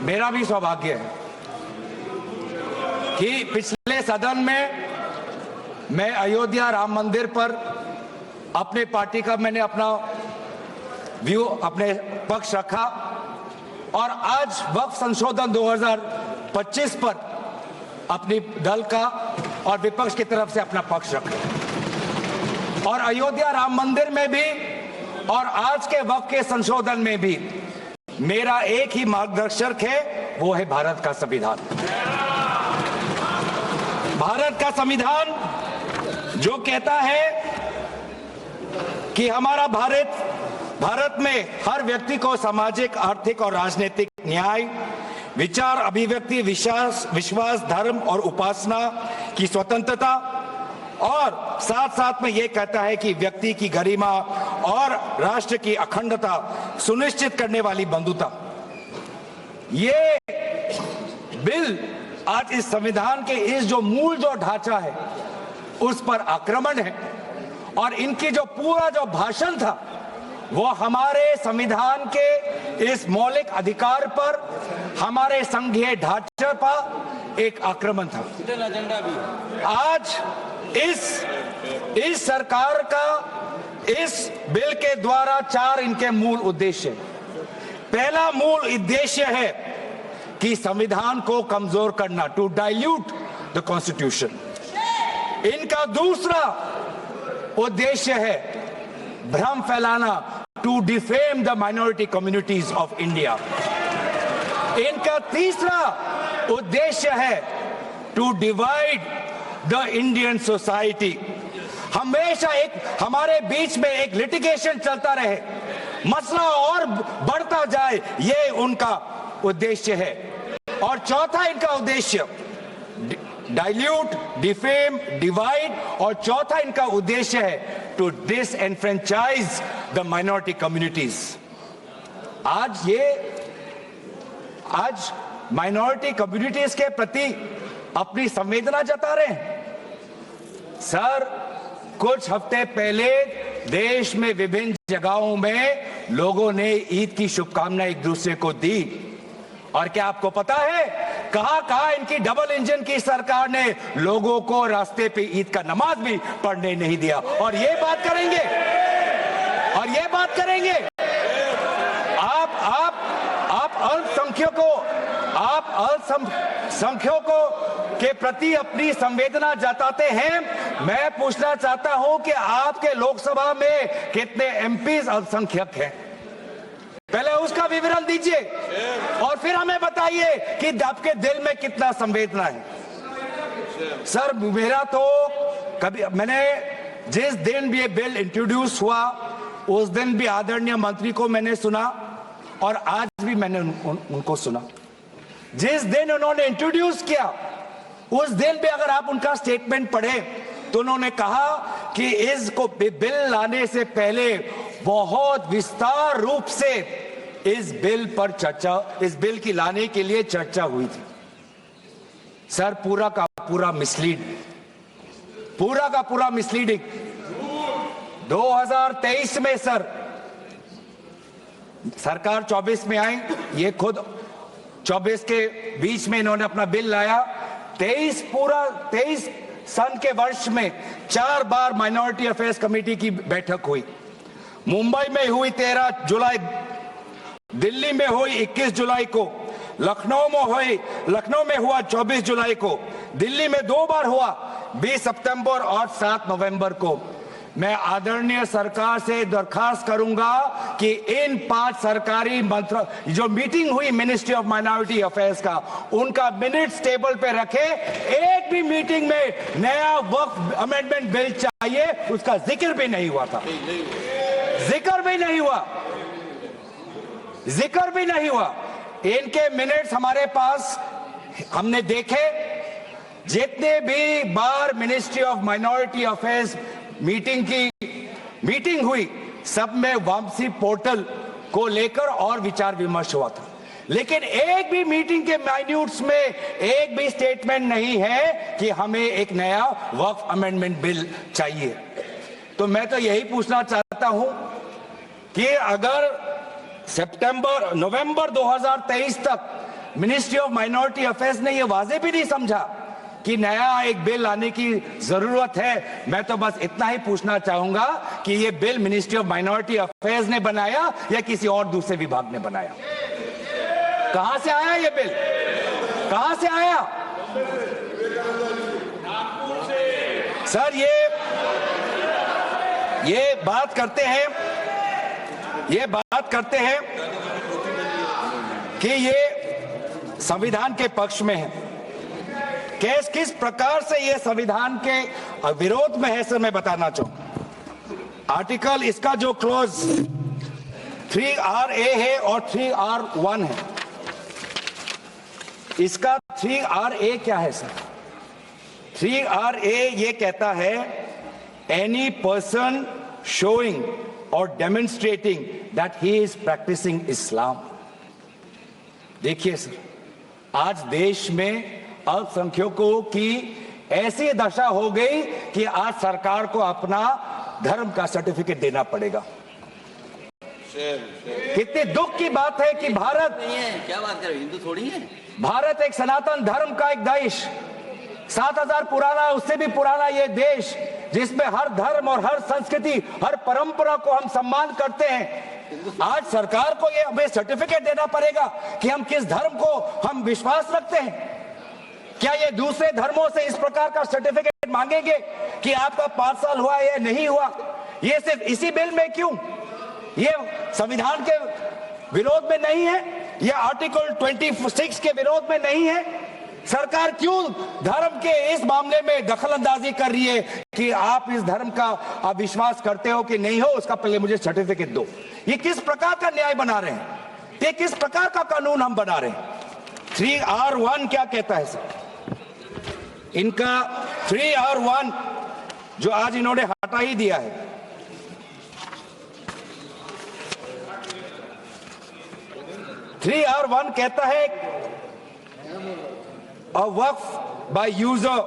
मेरा भी सौभाग्य है कि पिछले सदन में मैं अयोध्या राम मंदिर पर अपने पार्टी का मैंने अपना व्यू, अपने पक्ष रखा, और आज वक्फ संशोधन 2025 पर अपनी दल का और विपक्ष की तरफ से अपना पक्ष रखा, और अयोध्या राम मंदिर में भी और आज के वक्फ के संशोधन में भी मेरा एक ही मार्गदर्शक है, वो है भारत का संविधान। भारत का संविधान जो कहता है कि हमारा भारत में हर व्यक्ति को सामाजिक, आर्थिक और राजनीतिक न्याय, विचार, अभिव्यक्ति, विश्वास, धर्म और उपासना की स्वतंत्रता, और साथ साथ में यह कहता है कि व्यक्ति की गरिमा और राष्ट्र की अखंडता सुनिश्चित करने वाली बंधुता। ये बिल आज इस संविधान के इस जो मूल जो ढांचा है उस पर आक्रमण है, और इनकी जो पूरा जो भाषण था वो हमारे संविधान के इस मौलिक अधिकार पर, हमारे संघीय ढांचे पर एक आक्रमण था। आज इस सरकार का इस बिल के द्वारा 4 इनके मूल उद्देश्य। पहला मूल उद्देश्य है कि संविधान को कमजोर करना, टू डाइल्यूट द कॉन्स्टिट्यूशन। इनका दूसरा उद्देश्य है भ्रम फैलाना, to defame the minority communities of India. इनका तीसरा उद्देश्य है to divide the Indian society. हमेशा हमारे बीच में एक लिटिगेशन चलता रहे, मसला और बढ़ता जाए, ये उनका उद्देश्य है। और चौथा इनका उद्देश्य डाइल्यूट, डिफेम, डिवाइड, और चौथा इनका उद्देश्य है to disenfranchise the minority communities. आज माइनॉरिटी कम्युनिटीज के प्रति अपनी संवेदना जता रहे हैं। सर, कुछ हफ्ते पहले देश में विभिन्न जगहों में लोगों ने ईद की शुभकामनाएं एक दूसरे को दी, और क्या आपको पता है कहां इनकी डबल इंजन की सरकार ने लोगों को रास्ते पे ईद का नमाज भी पढ़ने नहीं दिया। और ये बात करेंगे आप अल्पसंख्यकों के प्रति अपनी संवेदना जताते हैं। मैं पूछना चाहता हूं कि आपके लोकसभा में कितने एमपीज अल्पसंख्यक हैं? पहले उसका विवरण दीजिए और फिर हमें बताइए कि आपके दिल में कितना संवेदना है। सर, मेरा तो मैंने जिस दिन भी ये बिल इंट्रोड्यूस हुआ उस दिन भी आदरणीय मंत्री को मैंने सुना, और आज भी मैंने उनको सुना। जिस दिन उन्होंने इंट्रोड्यूस किया उस दिन भी अगर आप उनका स्टेटमेंट पढ़े तो उन्होंने कहा कि इसको बिल लाने से पहले बहुत विस्तार रूप से इस बिल की लाने के लिए चर्चा हुई थी। सर, पूरा का पूरा मिसलीडिंग। 2023 में सर सरकार 24 में आई, ये खुद 24 के बीच में इन्होंने अपना बिल लाया। 23 सन के वर्ष में 4 बार माइनॉरिटी अफेयर्स कमेटी की बैठक हुई। मुंबई में हुई 13 जुलाई, दिल्ली में हुई 21 जुलाई को, लखनऊ में हुआ 24 जुलाई को, दिल्ली में 2 बार हुआ 20 सितंबर और 7 नवंबर को। मैं आदरणीय सरकार से दरखास्त करूंगा कि इन 5 सरकारी मंत्री जो मीटिंग हुई मिनिस्ट्री ऑफ माइनॉरिटी अफेयर्स का, उनका मिनट्स टेबल पे रखे। एक भी मीटिंग में नया वक्फ अमेंडमेंट बिल चाहिए उसका जिक्र भी नहीं हुआ था, जिक्र भी नहीं हुआ। इनके मिनट्स हमारे पास, हमने देखे। जितने भी बार ministry of minority affairs meeting हुई, सब में वापसी पोर्टल को लेकर और विचार विमर्श हुआ था, लेकिन एक भी मीटिंग के माइन्यूट्स में एक भी स्टेटमेंट नहीं है कि हमें एक नया वक्फ अमेंडमेंट बिल चाहिए। तो मैं तो यही पूछना चाहता हूं कि अगर नवंबर 2023 तक मिनिस्ट्री ऑफ माइनॉरिटी अफेयर्स ने यह वाजे भी नहीं समझा कि नया एक बिल लाने की जरूरत है, मैं तो बस इतना ही पूछना चाहूंगा कि ये bill ministry of minority affairs ने बनाया या किसी और दूसरे विभाग ने बनाया? कहां से आया ये बिल? कहां से आया? सर ये बात करते हैं कि ये संविधान के पक्ष में है। किस प्रकार से ये संविधान के विरोध में है सर, मैं बताना चाहूंगा। आर्टिकल, इसका जो क्लॉज 3RA है और 3R1 है। इसका 3RA क्या है सर? 3RA ये कहता है एनी पर्सन शोइंग और demonstrating that he is practising Islam. देखिए सर, आज देश में अल्पसंख्यकों की ऐसी दशा हो गई कि आज सरकार को अपना धर्म का सर्टिफिकेट देना पड़ेगा। कितने दुख की बात है कि भारत नहीं है, क्या बात कर रहे हैं, हिंदू थोड़ी है। भारत एक सनातन धर्म का एक देश, 7000 पुराना, उससे भी पुराना ये देश, जिसमें हर धर्म और हर संस्कृति, हर परंपरा को हम सम्मान करते हैं। आज सरकार को ये हमें सर्टिफिकेट देना पड़ेगा कि हम किस धर्म को हम विश्वास रखते हैं। क्या ये दूसरे धर्मों से इस प्रकार का सर्टिफिकेट मांगेंगे कि आपका 5 साल हुआ या नहीं हुआ? ये सिर्फ इसी बिल में क्यों? ये संविधान के विरोध में नहीं है? ये आर्टिकल 26 के विरोध में नहीं है? सरकार क्यों धर्म के इस मामले में दखलंदाजी कर रही है कि आप इस धर्म का आप विश्वास करते हो कि नहीं हो, उसका पहले मुझे सर्टिफिकेट दो? ये किस प्रकार का न्याय बना रहे हैं? ये किस प्रकार का कानून हम बना रहे हैं? 3R1 क्या कहता है सर? इनका 3R1 जो आज इन्होंने हटा ही दिया है, 3R1 कहता है a waqf by user,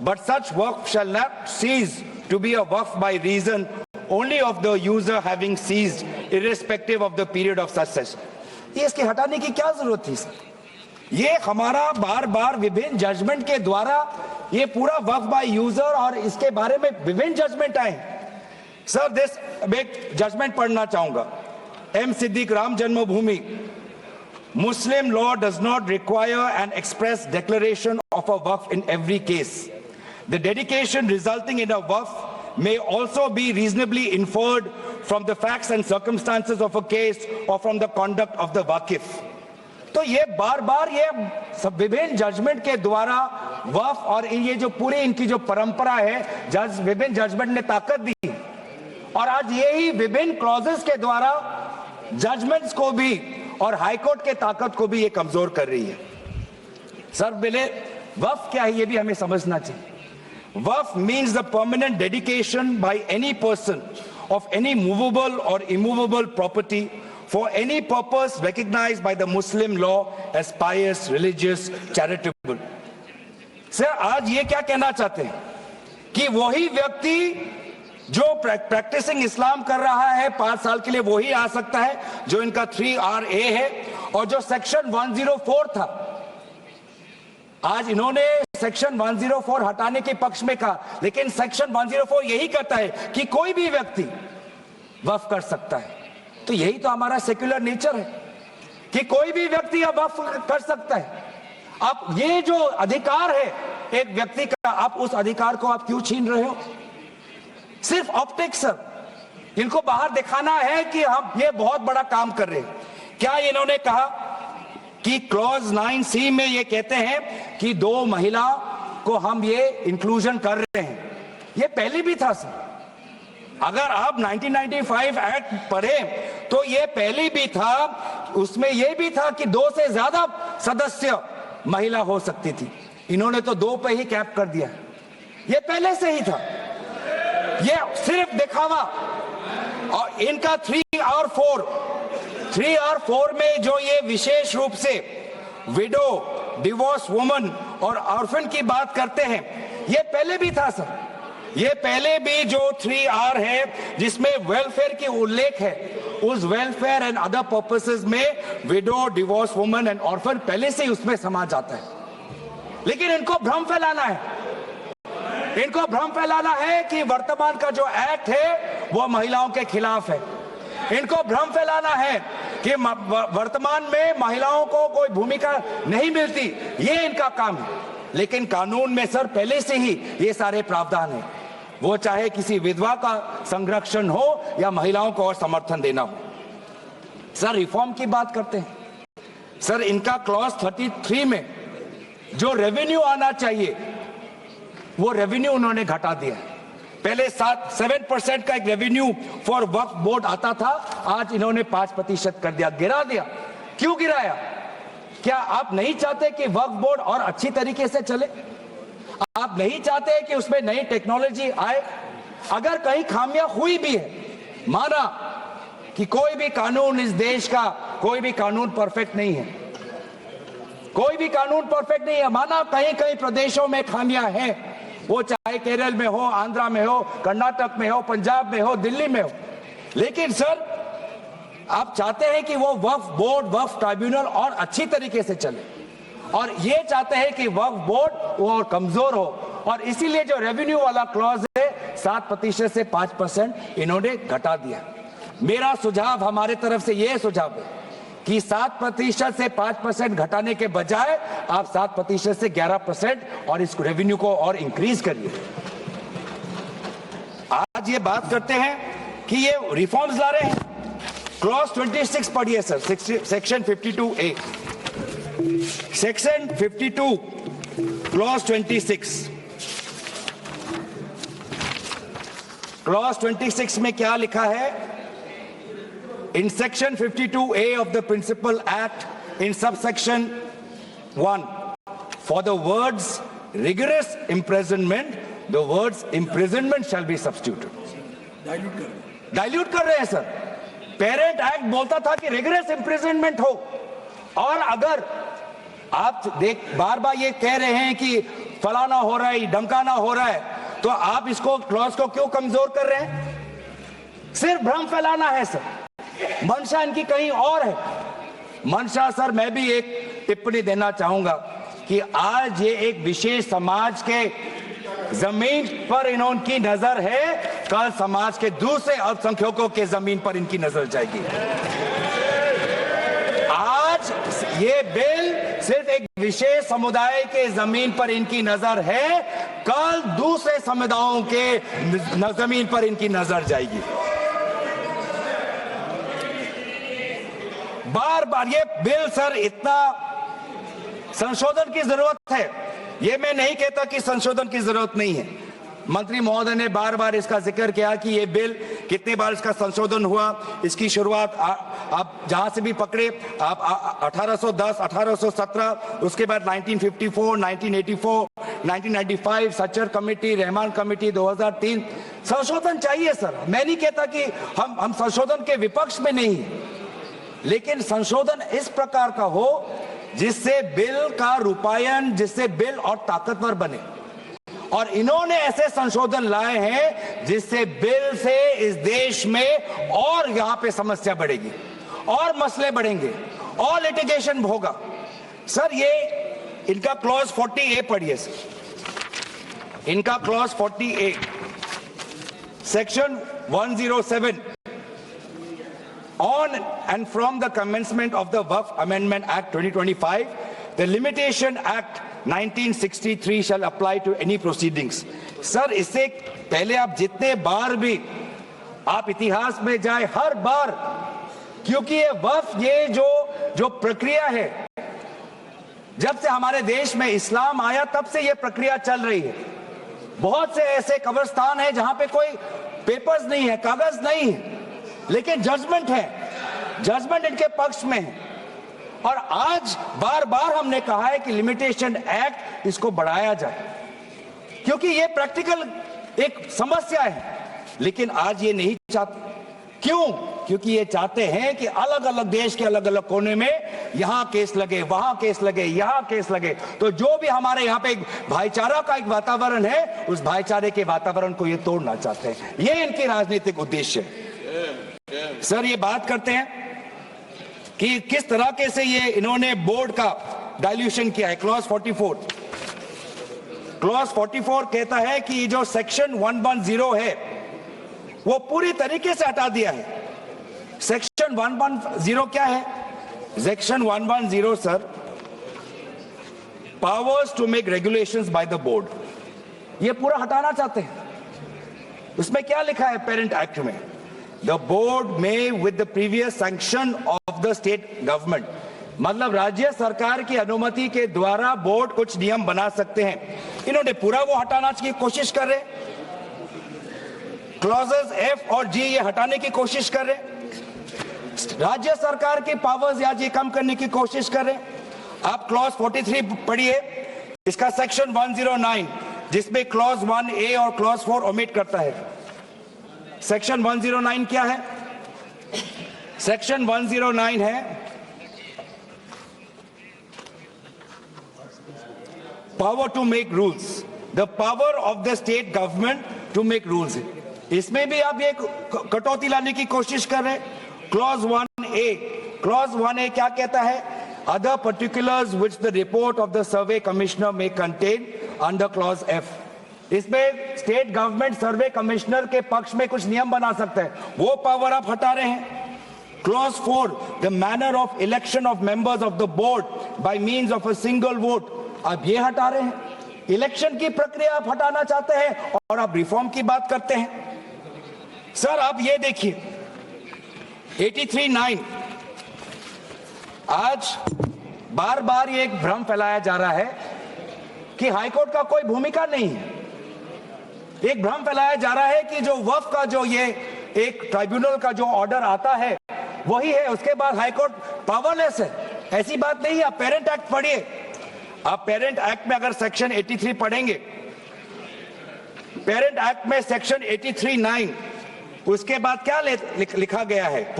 but such waqf shall not cease to be a waqf by reason only of the user having ceased, irrespective of the period of such cessation. ये इसके हटाने की क्या जरूरत थी सर? ये हमारा बार बार विभिन्न जजमेंट के द्वारा ये पूरा वक्फ बाय यूजर और इसके बारे में विभिन्न जजमेंट आए सर। एक जजमेंट पढ़ना चाहूंगा। M. Siddiq, Ram Janmabhoomi, Muslim law does not require an express declaration of a waqf in every case. The dedication resulting in a waqf may also be reasonably inferred from the facts and circumstances of a case or from the conduct of the waqif. तो ये बार बार ये सब विभिन्न judgement के द्वारा वक्फ और ये जो पूरी इनकी जो परंपरा है, विभिन्न जजमेंट ने ताकत दी और आज यही विभिन्न क्लॉजेस के द्वारा जजमेंट्स को भी और हाईकोर्ट के ताकत को भी ये कमजोर कर रही है। सर बोले वक्फ क्या है ये भी हमें समझना चाहिए। Waqf means the permanent dedication by any person of any movable और immovable property for any purpose recognized by the Muslim law as pious, religious, charitable. Sir आज ये क्या कहना चाहते हैं कि वही व्यक्ति जो प्रैक्टिसिंग इस्लाम कर रहा है 5 साल के लिए वही आ सकता है जो इनका 3RA है, और जो सेक्शन 104 था, आज इन्होंने सेक्शन 104 हटाने के पक्ष में कहा, लेकिन सेक्शन 104 यही कहता है कि कोई भी व्यक्ति वक्फ कर सकता है। तो यही तो हमारा सेक्युलर नेचर है कि कोई भी व्यक्ति अब वक्फ कर सकता है। अब ये जो अधिकार है एक व्यक्ति का, आप उस अधिकार को आप क्यों छीन रहे हो? सिर्फ ऑप्टिक्स सर, इनको बाहर दिखाना है कि हम ये बहुत बड़ा काम कर रहे हैं। क्या इन्होंने कहा कि क्लॉज 9C में ये कहते हैं कि 2 महिला को हम ये इंक्लूजन कर रहे हैं? ये पहले भी था सर। अगर आप 1995 एक्ट पढ़े तो ये पहले भी था, उसमें ये भी था कि 2 से ज्यादा सदस्य महिला हो सकती थी। इन्होंने तो 2 पे ही कैप कर दिया। ये पहले से ही था, ये सिर्फ दिखावा। और इनका 3 और 4 में जो ये विशेष रूप से विडो, डिवोर्स वुमन और ऑर्फन की बात करते हैं, ये पहले भी था सर। ये पहले भी जो 3R है जिसमें वेलफेयर की उल्लेख है, उस वेलफेयर एंड अदर पर्पसेस में window, divorce woman and orphan पहले से ही उसमें समा जाता है। लेकिन इनको भ्रम फैलाना है, इनको भ्रम फैलाना है कि वर्तमान का जो एक्ट है वो महिलाओं के खिलाफ है। इनको भ्रम फैलाना है कि वर्तमान में महिलाओं को कोई भूमिका नहीं मिलती, ये इनका काम है। लेकिन कानून में सर पहले से ही ये सारे प्रावधान हैं, वो चाहे किसी विधवा का संरक्षण हो या महिलाओं को और समर्थन देना हो। सर रिफॉर्म की बात करते हैं, सर इनका क्लॉज 33 में जो रेवेन्यू आना चाहिए वो रेवेन्यू उन्होंने घटा दिया है। पहले 7% का एक रेवेन्यू फॉर वक्फ बोर्ड आता था, आज इन्होंने 5% कर दिया, गिरा दिया। क्यों गिराया? क्या आप नहीं चाहते कि वक्फ बोर्ड और अच्छी तरीके से चले? आप नहीं चाहते कि उसमें नई टेक्नोलॉजी आए? अगर कहीं खामियां हुई भी है, माना कि कोई भी कानून इस देश का, कोई भी कानून परफेक्ट नहीं है, कोई भी कानून परफेक्ट नहीं है, माना कहीं कहीं प्रदेशों में खामियां हैं, वो चाहे केरल में हो, आंध्रा में हो, कर्नाटक में हो, पंजाब में हो, दिल्ली में हो, लेकिन सर आप चाहते हैं कि वो वक्फ बोर्ड, वक्फ ट्राइब्यूनल और अच्छी तरीके से चले, और ये चाहते हैं कि वक्फ बोर्ड वो और कमजोर हो, और इसीलिए जो रेवेन्यू वाला क्लॉज है 7% से 5% इन्होंने घटा दिया। मेरा सुझाव, हमारे तरफ से ये सुझाव है कि 7% से 5% घटाने के बजाय आप 7% से 11% और इस रेवेन्यू को और इंक्रीज करिए। आज ये बात करते हैं कि ये रिफॉर्म्स ला रहे हैं। क्लॉज 26 पढ़िए sir, section 52A, section 52 clause 26। Clause 26 में क्या लिखा है? In section 52A of the Principal Act, in subsection 1, for the words rigorous imprisonment, the words imprisonment shall be substituted. Dilute कर रहे हैं सर। पेरेंट एक्ट बोलता था कि रिगरस इम्प्रिजनमेंट हो, और अगर आप बार बार ये कह रहे हैं कि फलाना हो रहा है, धमकाना हो रहा है, तो आप इसको क्लॉज को क्यों कमजोर कर रहे हैं? सिर्फ भ्रम फैलाना है सर। मंशा इनकी कहीं और है। मंशा सर, मैं भी एक टिप्पणी देना चाहूंगा कि आज ये एक विशेष समाज के जमीन पर इनकी नजर है, कल समाज के दूसरे अल्पसंख्यकों के जमीन पर इनकी नजर जाएगी। आज ये बिल सिर्फ एक विशेष समुदाय के जमीन पर इनकी नजर है, कल दूसरे समुदायों के जमीन पर इनकी नजर जाएगी। बार बार ये बिल सर, इतना संशोधन की जरूरत है, ये मैं नहीं कहता कि संशोधन की जरूरत नहीं है। मंत्री महोदय ने बार बार इसका जिक्र किया कि ये बिल कितने बार इसका संशोधन हुआ। इसकी शुरुआत आप जहां से भी पकड़े, आप 1810, 1817, उसके बाद 1954, 1984, 1995, सच्चर कमेटी, रहमान कमेटी 2003। संशोधन चाहिए सर, मैं नहीं कहता कि हम संशोधन के विपक्ष में नहीं, लेकिन संशोधन इस प्रकार का हो जिससे बिल का रूपायन, जिससे बिल और ताकतवर बने। और इन्होंने ऐसे संशोधन लाए हैं जिससे बिल से इस देश में और यहां पे समस्या बढ़ेगी और मसले बढ़ेंगे और लिटिगेशन होगा। सर ये इनका क्लॉज 40A पढ़िए सर, इनका clause 40A section 107 on and from the commencement of the Waqf Amendment Act 2025, the Limitation Act 1963 shall apply to any proceedings. Sir इससे पहले आप जितने बार भी आप इतिहास में जाए, हर बार, क्योंकि ये वक्फ, ये जो प्रक्रिया है, जब से हमारे देश में इस्लाम आया तब से ये प्रक्रिया चल रही है। बहुत से ऐसे कब्रिस्तान है जहां पे कोई पेपर्स नहीं है, कागज नहीं है, लेकिन जजमेंट है, जजमेंट इनके पक्ष में है। और आज बार बार हमने कहा है कि लिमिटेशन एक्ट इसको बढ़ाया जाए, क्योंकि ये प्रैक्टिकल एक समस्या है। लेकिन आज ये नहीं चाहते। क्यों? क्योंकि ये चाहते हैं कि अलग अलग देश के अलग अलग कोने में यहां केस लगे, वहां केस लगे, यहां केस लगे। तो जो भी हमारे यहां पे एक भाईचारा का एक वातावरण है, उस भाईचारे के वातावरण को ये तोड़ना चाहते हैं। ये इनके राजनीतिक उद्देश्य है। सर ये बात करते हैं कि किस तरीके से ये इन्होंने बोर्ड का डाइल्यूशन किया है। क्लॉज 44, क्लॉज 44 कहता है कि जो सेक्शन 110 है वो पूरी तरीके से हटा दिया है। सेक्शन 110 क्या है? Section 110 sir, powers to make regulations by the board, ये पूरा हटाना चाहते हैं। उसमें क्या लिखा है पेरेंट एक्ट में? द बोर्ड में with the previous sanction of the state government, मतलब राज्य सरकार की अनुमति के द्वारा बोर्ड कुछ नियम बना सकते हैं। इन्होंने पूरा वो हटाना की कोशिश कर रहे, क्लॉजेस F और G ये हटाने की कोशिश कर रहे, राज्य सरकार की पावर्स या ये कम करने की कोशिश कर रहे। आप क्लॉज 43 पढ़िए, इसका सेक्शन 109 जिसमें क्लॉज 1A और क्लॉज 4 ओमिट करता है। सेक्शन 109 क्या है? सेक्शन 109 है power to make rules, the power of the state government to make rules. इसमें भी आप ये कटौती लाने की कोशिश कर रहे हैं। क्लॉज 1A, क्लॉज 1A क्या कहता है? Other particulars which the report of the survey commissioner में कंटेन अंडर क्लॉज F। इसमें स्टेट गवर्नमेंट सर्वे कमिश्नर के पक्ष में कुछ नियम बना सकता है, वो पावर आप हटा रहे हैं। Clause 4, the manner of election of members of the board by means of a single vote, आप ये हटा रहे हैं। इलेक्शन की प्रक्रिया आप हटाना चाहते हैं और आप रिफॉर्म की बात करते हैं। सर आप ये देखिए 83(9), आज बार बार ये एक भ्रम फैलाया जा रहा है कि हाईकोर्ट का कोई भूमिका नहीं है। एक भ्रम फैलाया जा रहा है कि जो वक्फ का जो ये एक ट्राइब्यूनल का जो ऑर्डर आता है वही है, उसके बाद हाईकोर्ट पावरलेस है। ऐसी बात नहीं है। आप पेरेंट एक्ट पढ़िए, आप पेरेंट एक्ट में अगर सेक्शन 83 पढ़ेंगे, पेरेंट एक्ट में सेक्शन 83(9), उसके बाद क्या लिखा गया है?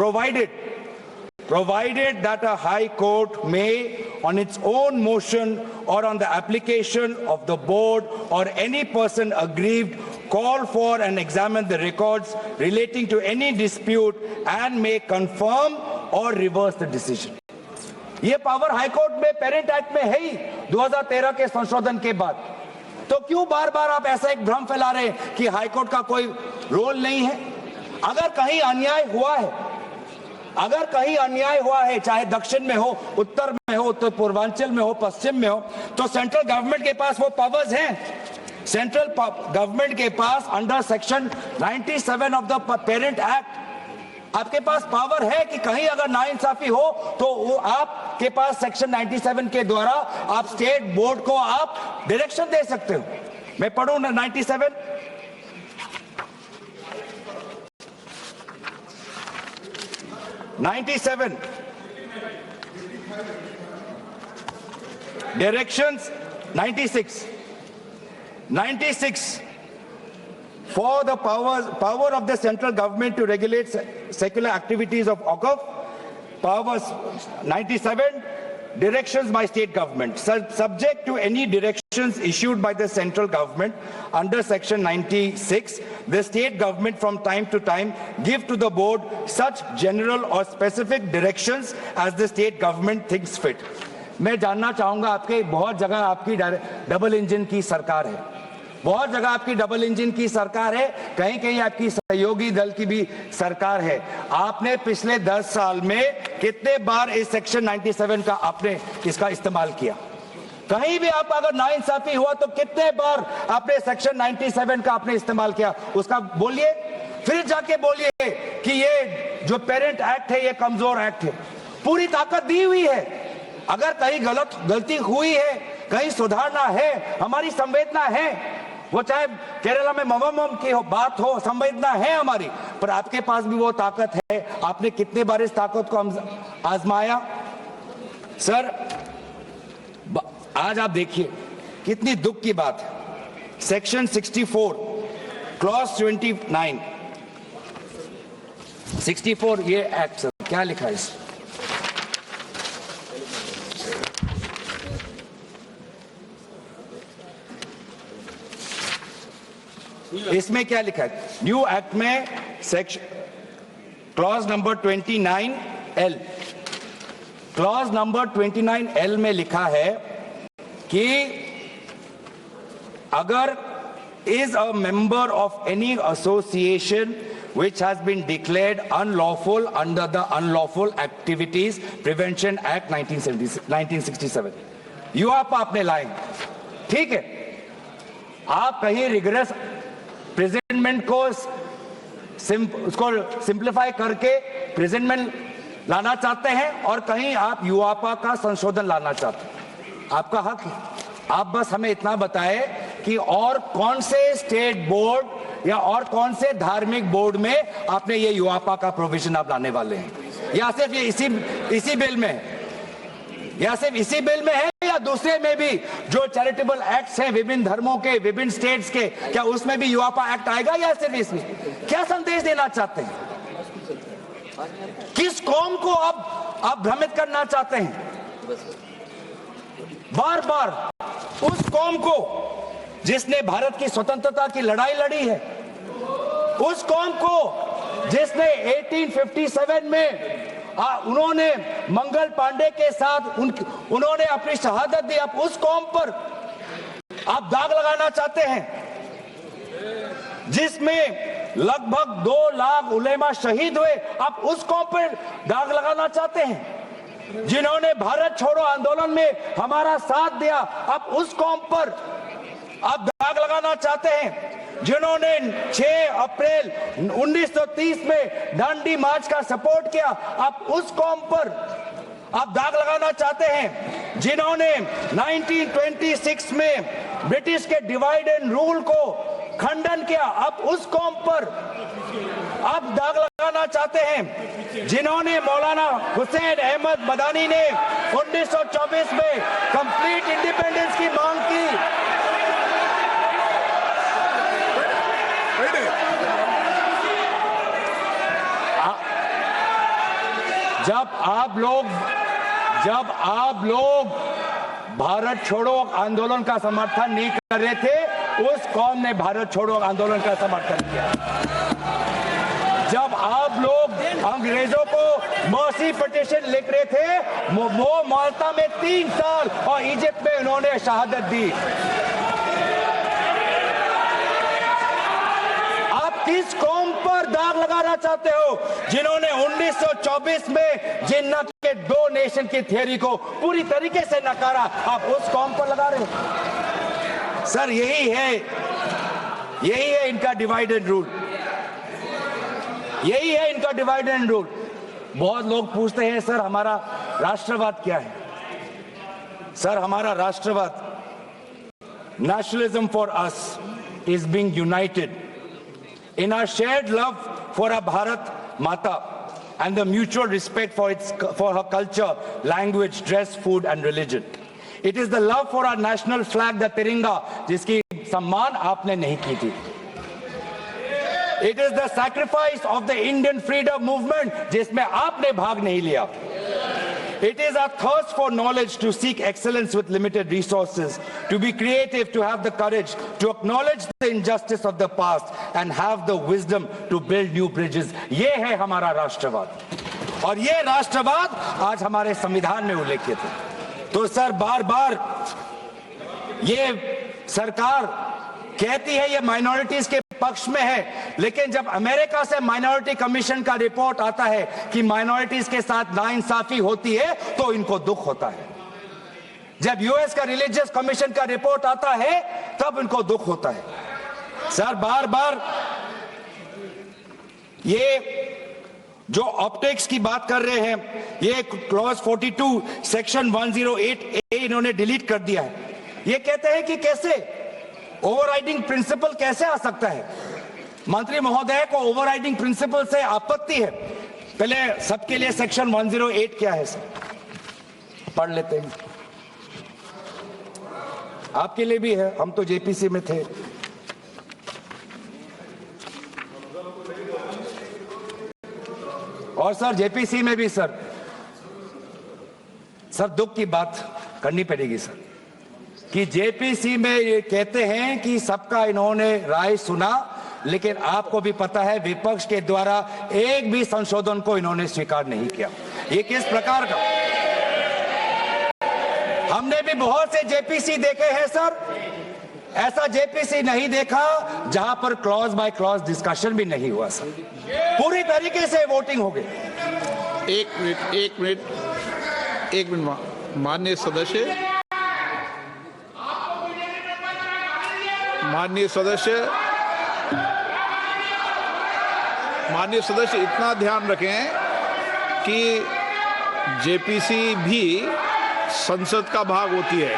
provided that a high court may on its own motion or on the application of the board or any person aggrieved call for and examine the records relating to any dispute and may confirm or reverse the decision। ये power high court में parent act में है ही 2013 के संशोधन के बाद। तो क्यों बार बार आप ऐसा एक भ्रम फैला रहे हैं कि हाई कोर्ट का कोई रोल नहीं है? अगर कहीं अन्याय हुआ है, अगर कहीं अन्याय हुआ है, चाहे दक्षिण में हो, उत्तर में हो, तो पूर्वांचल में हो, पश्चिम में हो, तो सेंट्रल गवर्नमेंट के पास वो पावर्स हैं। सेंट्रल गवर्नमेंट के पास under section 97 of the parent act आपके पास पावर है कि कहीं अगर नाइंसाफी हो तो वो आपके पास सेक्शन 97 के द्वारा आप स्टेट बोर्ड को आप डायरेक्शन दे सकते हो। मैं पढ़ूं ना 97, directions 96 for the power of the central government to regulate secular activities of Waqf, powers 97 directions by state government. Subject to any directions issued by the central government under section 96, the state government from time to time give to the board such general or specific directions as the state government thinks fit. मैं जानना चाहूंगा, आपके बहुत जगह आपकी double engine की सरकार है, बहुत जगह आपकी डबल इंजन की सरकार है, कहीं कहीं आपकी सहयोगी दल की भी सरकार है। आपने पिछले 10 साल में कितने बार इस सेक्शन 97 का आपने इसका इस्तेमाल किया? कहीं भी आप अगर नाइंसाफी हुआ तो कितने बार आपने सेक्शन 97 का आपने इस्तेमाल किया? उसका बोलिए, फिर जाके बोलिए कि ये जो पेरेंट एक्ट है ये कमजोर एक्ट है। पूरी ताकत दी हुई है, अगर कहीं गलती हुई है, कहीं सुधारना है, हमारी संवेदना है, वो चाहे केरला में मवम की बात हो, संवेदना है हमारी, पर आपके पास भी वो ताकत है। आपने कितने बार इस ताकत को आजमाया? सर, आज आप देखिए कितनी दुख की बात है। सेक्शन 64 क्लॉज 29 64 ये एक्ट, सर क्या लिखा है इसमें? इसमें क्या लिखा है? न्यू एक्ट में section clause number 29L, clause number 29L में लिखा है कि अगर is a member of any association which has been declared unlawful under the Unlawful Activities Prevention Act 1967, यूआपा आपने लाए, ठीक है, आप कहीं रिग्रेस प्रेजेंटमेंट को उसको सिंप्लीफाई करके प्रेजेंटमेंट लाना चाहते हैं और कहीं आप यूआपा का संशोधन लाना चाहते हैं, आपका हक है। आप बस हमें इतना बताएं कि और कौन से स्टेट बोर्ड या और कौन से धार्मिक बोर्ड में आपने ये यूआपा का प्रोविजन आप लाने वाले हैं, या सिर्फ ये इसी बिल में है, या सिर्फ इसी बिल में है या दूसरे में भी जो चैरिटेबल एक्ट्स हैं विभिन्न धर्मों के, विभिन्न स्टेट्स के, क्या उसमें भी यूआपा एक्ट आएगा या सिर्फ इसमें? क्या संदेश देना चाहते हैं? किस कौम को आप भ्रमित करना चाहते हैं? बार बार उस कौम को जिसने भारत की स्वतंत्रता की लड़ाई लड़ी है, उस कौम को जिसने 1857 में उन्होंने मंगल पांडे के साथ उन्होंने अपनी शहादत दी, आप उस कौम पर आप दाग लगाना चाहते हैं जिसमें लगभग 2 लाख उलेमा शहीद हुए, आप उस कौम पर दाग लगाना चाहते हैं जिन्होंने भारत छोड़ो आंदोलन में हमारा साथ दिया, आप उस कौम पर आप दाग लगाना चाहते हैं जिन्होंने 6 अप्रैल 1930 में दांडी मार्च का सपोर्ट किया, आप उस कौम पर आप दाग लगाना चाहते हैं जिन्होंने 1926 में ब्रिटिश के डिवाइड एंड रूल को खंडन किया, आप उस कौम पर आप दाग लगाना चाहते हैं जिन्होंने मौलाना हुसैन अहमद मदानी ने 1924 में कंप्लीट इंडिपेंडेंस की मांग की। जब आप लोग भारत छोड़ो आंदोलन का समर्थन नहीं कर रहे थे, उस कौम ने भारत छोड़ो आंदोलन का समर्थन किया। जब आप लोग अंग्रेजों को मर्सी पिटीशन लिख रहे थे, वो माल्टा में 3 साल और इजिप्ट में उन्होंने शहादत दी। किस कौम पर दाग लगाना चाहते हो जिन्होंने 1924 में जिन्ना के 2 नेशन की थियरी को पूरी तरीके से नकारा, आप उस कौम पर लगा रहे हो? सर यही है इनका डिवाइड एंड रूल, यही है इनका डिवाइड एंड रूल। बहुत लोग पूछते हैं सर हमारा राष्ट्रवाद क्या है? सर हमारा राष्ट्रवाद, nationalism for us is being united in our shared love for our Bharat Mata and the mutual respect for her culture, language, dress, food and religion. It is the love for our national flag, the Tiringa, जिसकी सम्मान आपने नहीं की थी. It is the sacrifice of the Indian freedom movement, जिसमें आपने भाग नहीं लिया. It is our thirst for knowledge to seek excellence with limited resources, to be creative, to have the courage, to acknowledge the injustice of the past and have the wisdom to build new bridges. ये है हमारा राष्ट्रवाद और ये राष्ट्रवाद आज हमारे संविधान में उल्लेखित है। तो सर बार बार ये सरकार कहती है ये माइनॉरिटीज के पक्ष में है, लेकिन जब अमेरिका से माइनॉरिटी कमीशन का रिपोर्ट आता है कि माइनॉरिटीज के साथ नाइंसाफी होती है तो इनको दुख होता है। जब यूएस का रिलीजियस कमीशन का रिपोर्ट आता है तब इनको दुख होता है। सर बार बार ये जो ऑप्टिक्स की बात कर रहे हैं, ये क्लॉज 42 सेक्शन 108A इन्होंने डिलीट कर दिया है। ये कहते हैं कि कैसे ओवरराइडिंग प्रिंसिपल कैसे आ सकता है। मंत्री महोदय को ओवरराइडिंग प्रिंसिपल से आपत्ति है। पहले सबके लिए सेक्शन 108 क्या है सर पढ़ लेते हैं, आपके लिए भी है, हम तो जेपीसी में थे। और सर जेपीसी में भी सर दुख की बात करनी पड़ेगी सर कि जेपीसी में ये कहते हैं कि सबका इन्होंने राय सुना, लेकिन आपको भी पता है विपक्ष के द्वारा एक भी संशोधन को इन्होंने स्वीकार नहीं किया। ये किस प्रकार का, हमने भी बहुत से जेपीसी देखे हैं सर, ऐसा जेपीसी नहीं देखा जहां पर क्लॉज बाय क्लॉज डिस्कशन भी नहीं हुआ सर, पूरी तरीके से वोटिंग हो गई। एक मिनट माननीय सदस्य, इतना ध्यान रखें कि जेपीसी भी संसद का भाग होती है,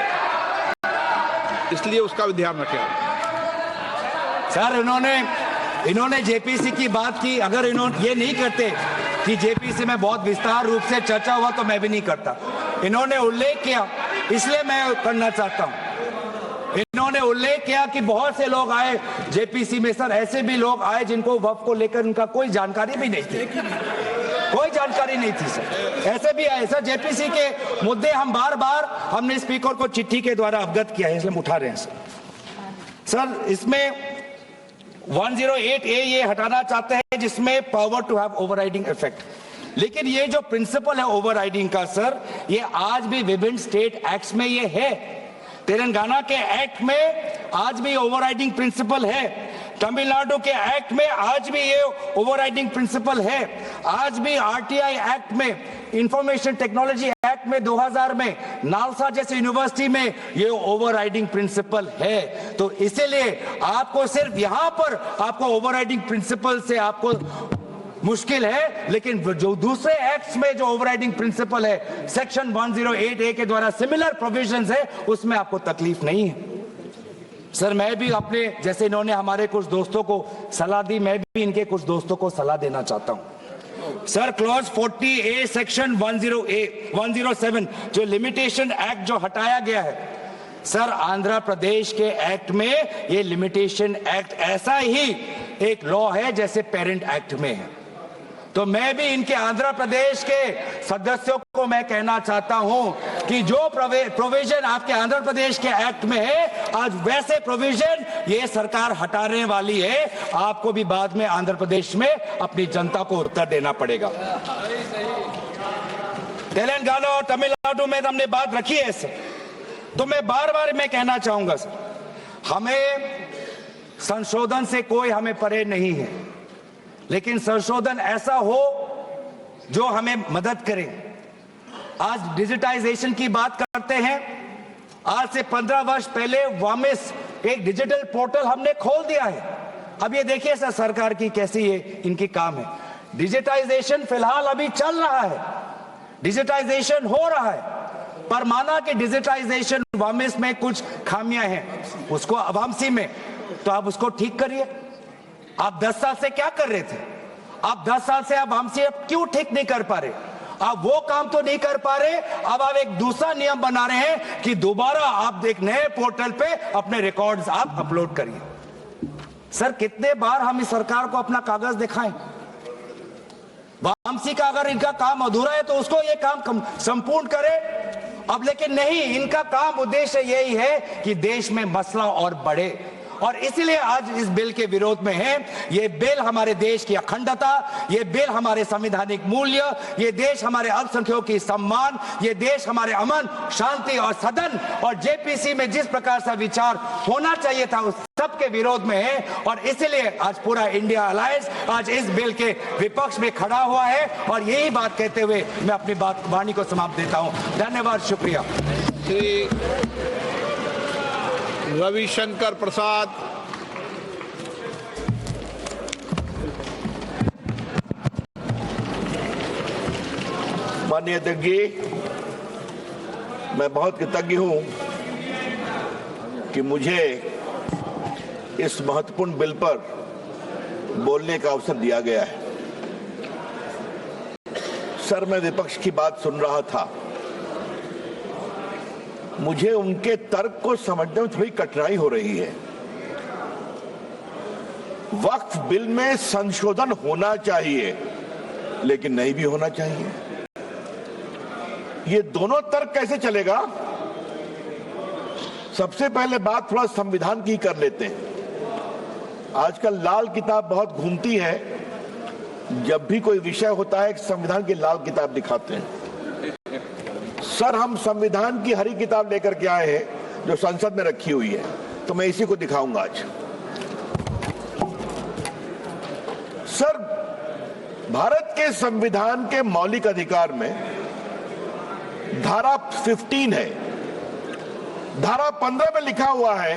इसलिए उसका भी ध्यान रखें। सर इन्होंने जेपीसी की बात की, अगर इन्होंने ये नहीं करते कि जेपीसी में बहुत विस्तार रूप से चर्चा हुआ तो मैं भी नहीं करता। इन्होंने उल्लेख किया इसलिए मैं करना चाहता हूं। इन्होंने उल्लेख किया कि बहुत से लोग आए जेपीसी में, सर ऐसे भी लोग आए जिनको वक्फ को लेकर उनका कोई जानकारी भी नहीं थी, कोई जानकारी नहीं थी सर, ऐसे भी आए सर। जेपीसी के मुद्दे हम बार बार हमने स्पीकर को चिट्ठी के द्वारा अवगत किया है, इसलिए हम उठा रहे हैं सर। इसमें 108A ये हटाना चाहते हैं जिसमें power to have overriding effect, लेकिन ये जो प्रिंसिपल है ओवरराइडिंग का सर, ये आज भी विभिन्न स्टेट एक्ट्स में ये है। तेलंगाना के एक्ट में आज भी ओवरराइडिंग प्रिंसिपल है, तमिलनाडु के एक्ट में आज भी ये ओवरराइडिंग प्रिंसिपल है, आज भी आरटीआई एक्ट में, इंफॉर्मेशन टेक्नोलॉजी एक्ट में 2000 में, नालसा जैसे यूनिवर्सिटी में ये ओवरराइडिंग प्रिंसिपल है। तो इसीलिए आपको सिर्फ यहां पर आपको ओवरराइडिंग प्रिंसिपल से आपको मुश्किल है, लेकिन जो दूसरे एक्ट्स में जो ओवरराइडिंग प्रिंसिपल है सेक्शन 108A के द्वारा सिमिलर प्रोविजंस है, उसमें आपको तकलीफ नहीं है। सर मैं भी अपने जैसे इन्होंने हमारे कुछ दोस्तों को सलाह दी, मैं भी इनके कुछ दोस्तों को सलाह देना चाहता हूं। सर क्लॉज 40A सेक्शन 107 जो लिमिटेशन एक्ट जो हटाया गया है सर, आंध्र प्रदेश के एक्ट में ये लिमिटेशन एक्ट ऐसा ही एक लॉ है जैसे पेरेंट एक्ट में है। तो मैं भी इनके आंध्र प्रदेश के सदस्यों को मैं कहना चाहता हूं कि जो प्रोविजन आपके आंध्र प्रदेश के एक्ट में है, आज वैसे प्रोविजन ये सरकार हटाने वाली है। आपको भी बाद में आंध्र प्रदेश में अपनी जनता को उत्तर देना पड़ेगा। तेलंगाना और तमिलनाडु में हमने बात रखी है सर, तो मैं बार बार मैं कहना चाहूंगा सर, हमें संशोधन से कोई हमें परे नहीं है, लेकिन संशोधन ऐसा हो जो हमें मदद करे। आज डिजिटाइजेशन की बात करते हैं, आज से 15 वर्ष पहले वामिस एक डिजिटल पोर्टल हमने खोल दिया है। अब ये देखिए सर सरकार की कैसी ये इनकी काम है। डिजिटाइजेशन फिलहाल अभी चल रहा है, डिजिटाइजेशन हो रहा है, पर माना कि डिजिटाइजेशन वामिस में कुछ खामियां हैं, उसको वामसी में, तो आप उसको ठीक करिए। आप 10 साल से क्या कर रहे थे? आप 10 साल से आप हमसे क्यों ठीक नहीं कर पा रहे? आप वो काम तो नहीं कर पा रहे, अब आप एक दूसरा नियम बना रहे हैं कि दोबारा आप एक नए पोर्टल पे अपने रिकॉर्ड्स आप अपलोड करिए। सर कितने बार हम इस सरकार को अपना कागज दिखाएं? वामसी का अगर इनका काम अधूरा है तो उसको ये काम संपूर्ण करे। अब लेकिन नहीं, इनका काम उद्देश्य यही है कि देश में मसला और बढ़े, और इसलिए आज इस बिल के विरोध में है। ये बिल हमारे देश की अखंडता, ये बिल हमारे संवैधानिक मूल्य, ये देश हमारे अल्पसंख्यकों की सम्मान, ये देश हमारे अमन, शांति और सदन और जेपीसी में जिस प्रकार से विचार होना चाहिए था उस सब के विरोध में है। और इसलिए आज पूरा इंडिया अलायंस आज इस बिल के विपक्ष में खड़ा हुआ है। और यही बात कहते हुए मैं अपनी वाणी को समाप्त देता हूं। धन्यवाद, शुक्रिया। श्री रविशंकर प्रसाद। माननीय अध्यक्ष जी, मैं बहुत कृतज्ञ हूं कि मुझे इस महत्वपूर्ण बिल पर बोलने का अवसर दिया गया है। सर, मैं विपक्ष की बात सुन रहा था, मुझे उनके तर्क को समझने में थोड़ी कठिनाई हो रही है। वक्फ बिल में संशोधन होना चाहिए लेकिन नहीं भी होना चाहिए, ये दोनों तर्क कैसे चलेगा? सबसे पहले बात थोड़ा संविधान की कर लेते हैं। आजकल लाल किताब बहुत घूमती है, जब भी कोई विषय होता है संविधान की लाल किताब दिखाते हैं। सर, हम संविधान की हरी किताब लेकर के आए हैं जो संसद में रखी हुई है, तो मैं इसी को दिखाऊंगा आज। सर, भारत के संविधान के मौलिक अधिकार में धारा 15 है। धारा 15 में लिखा हुआ है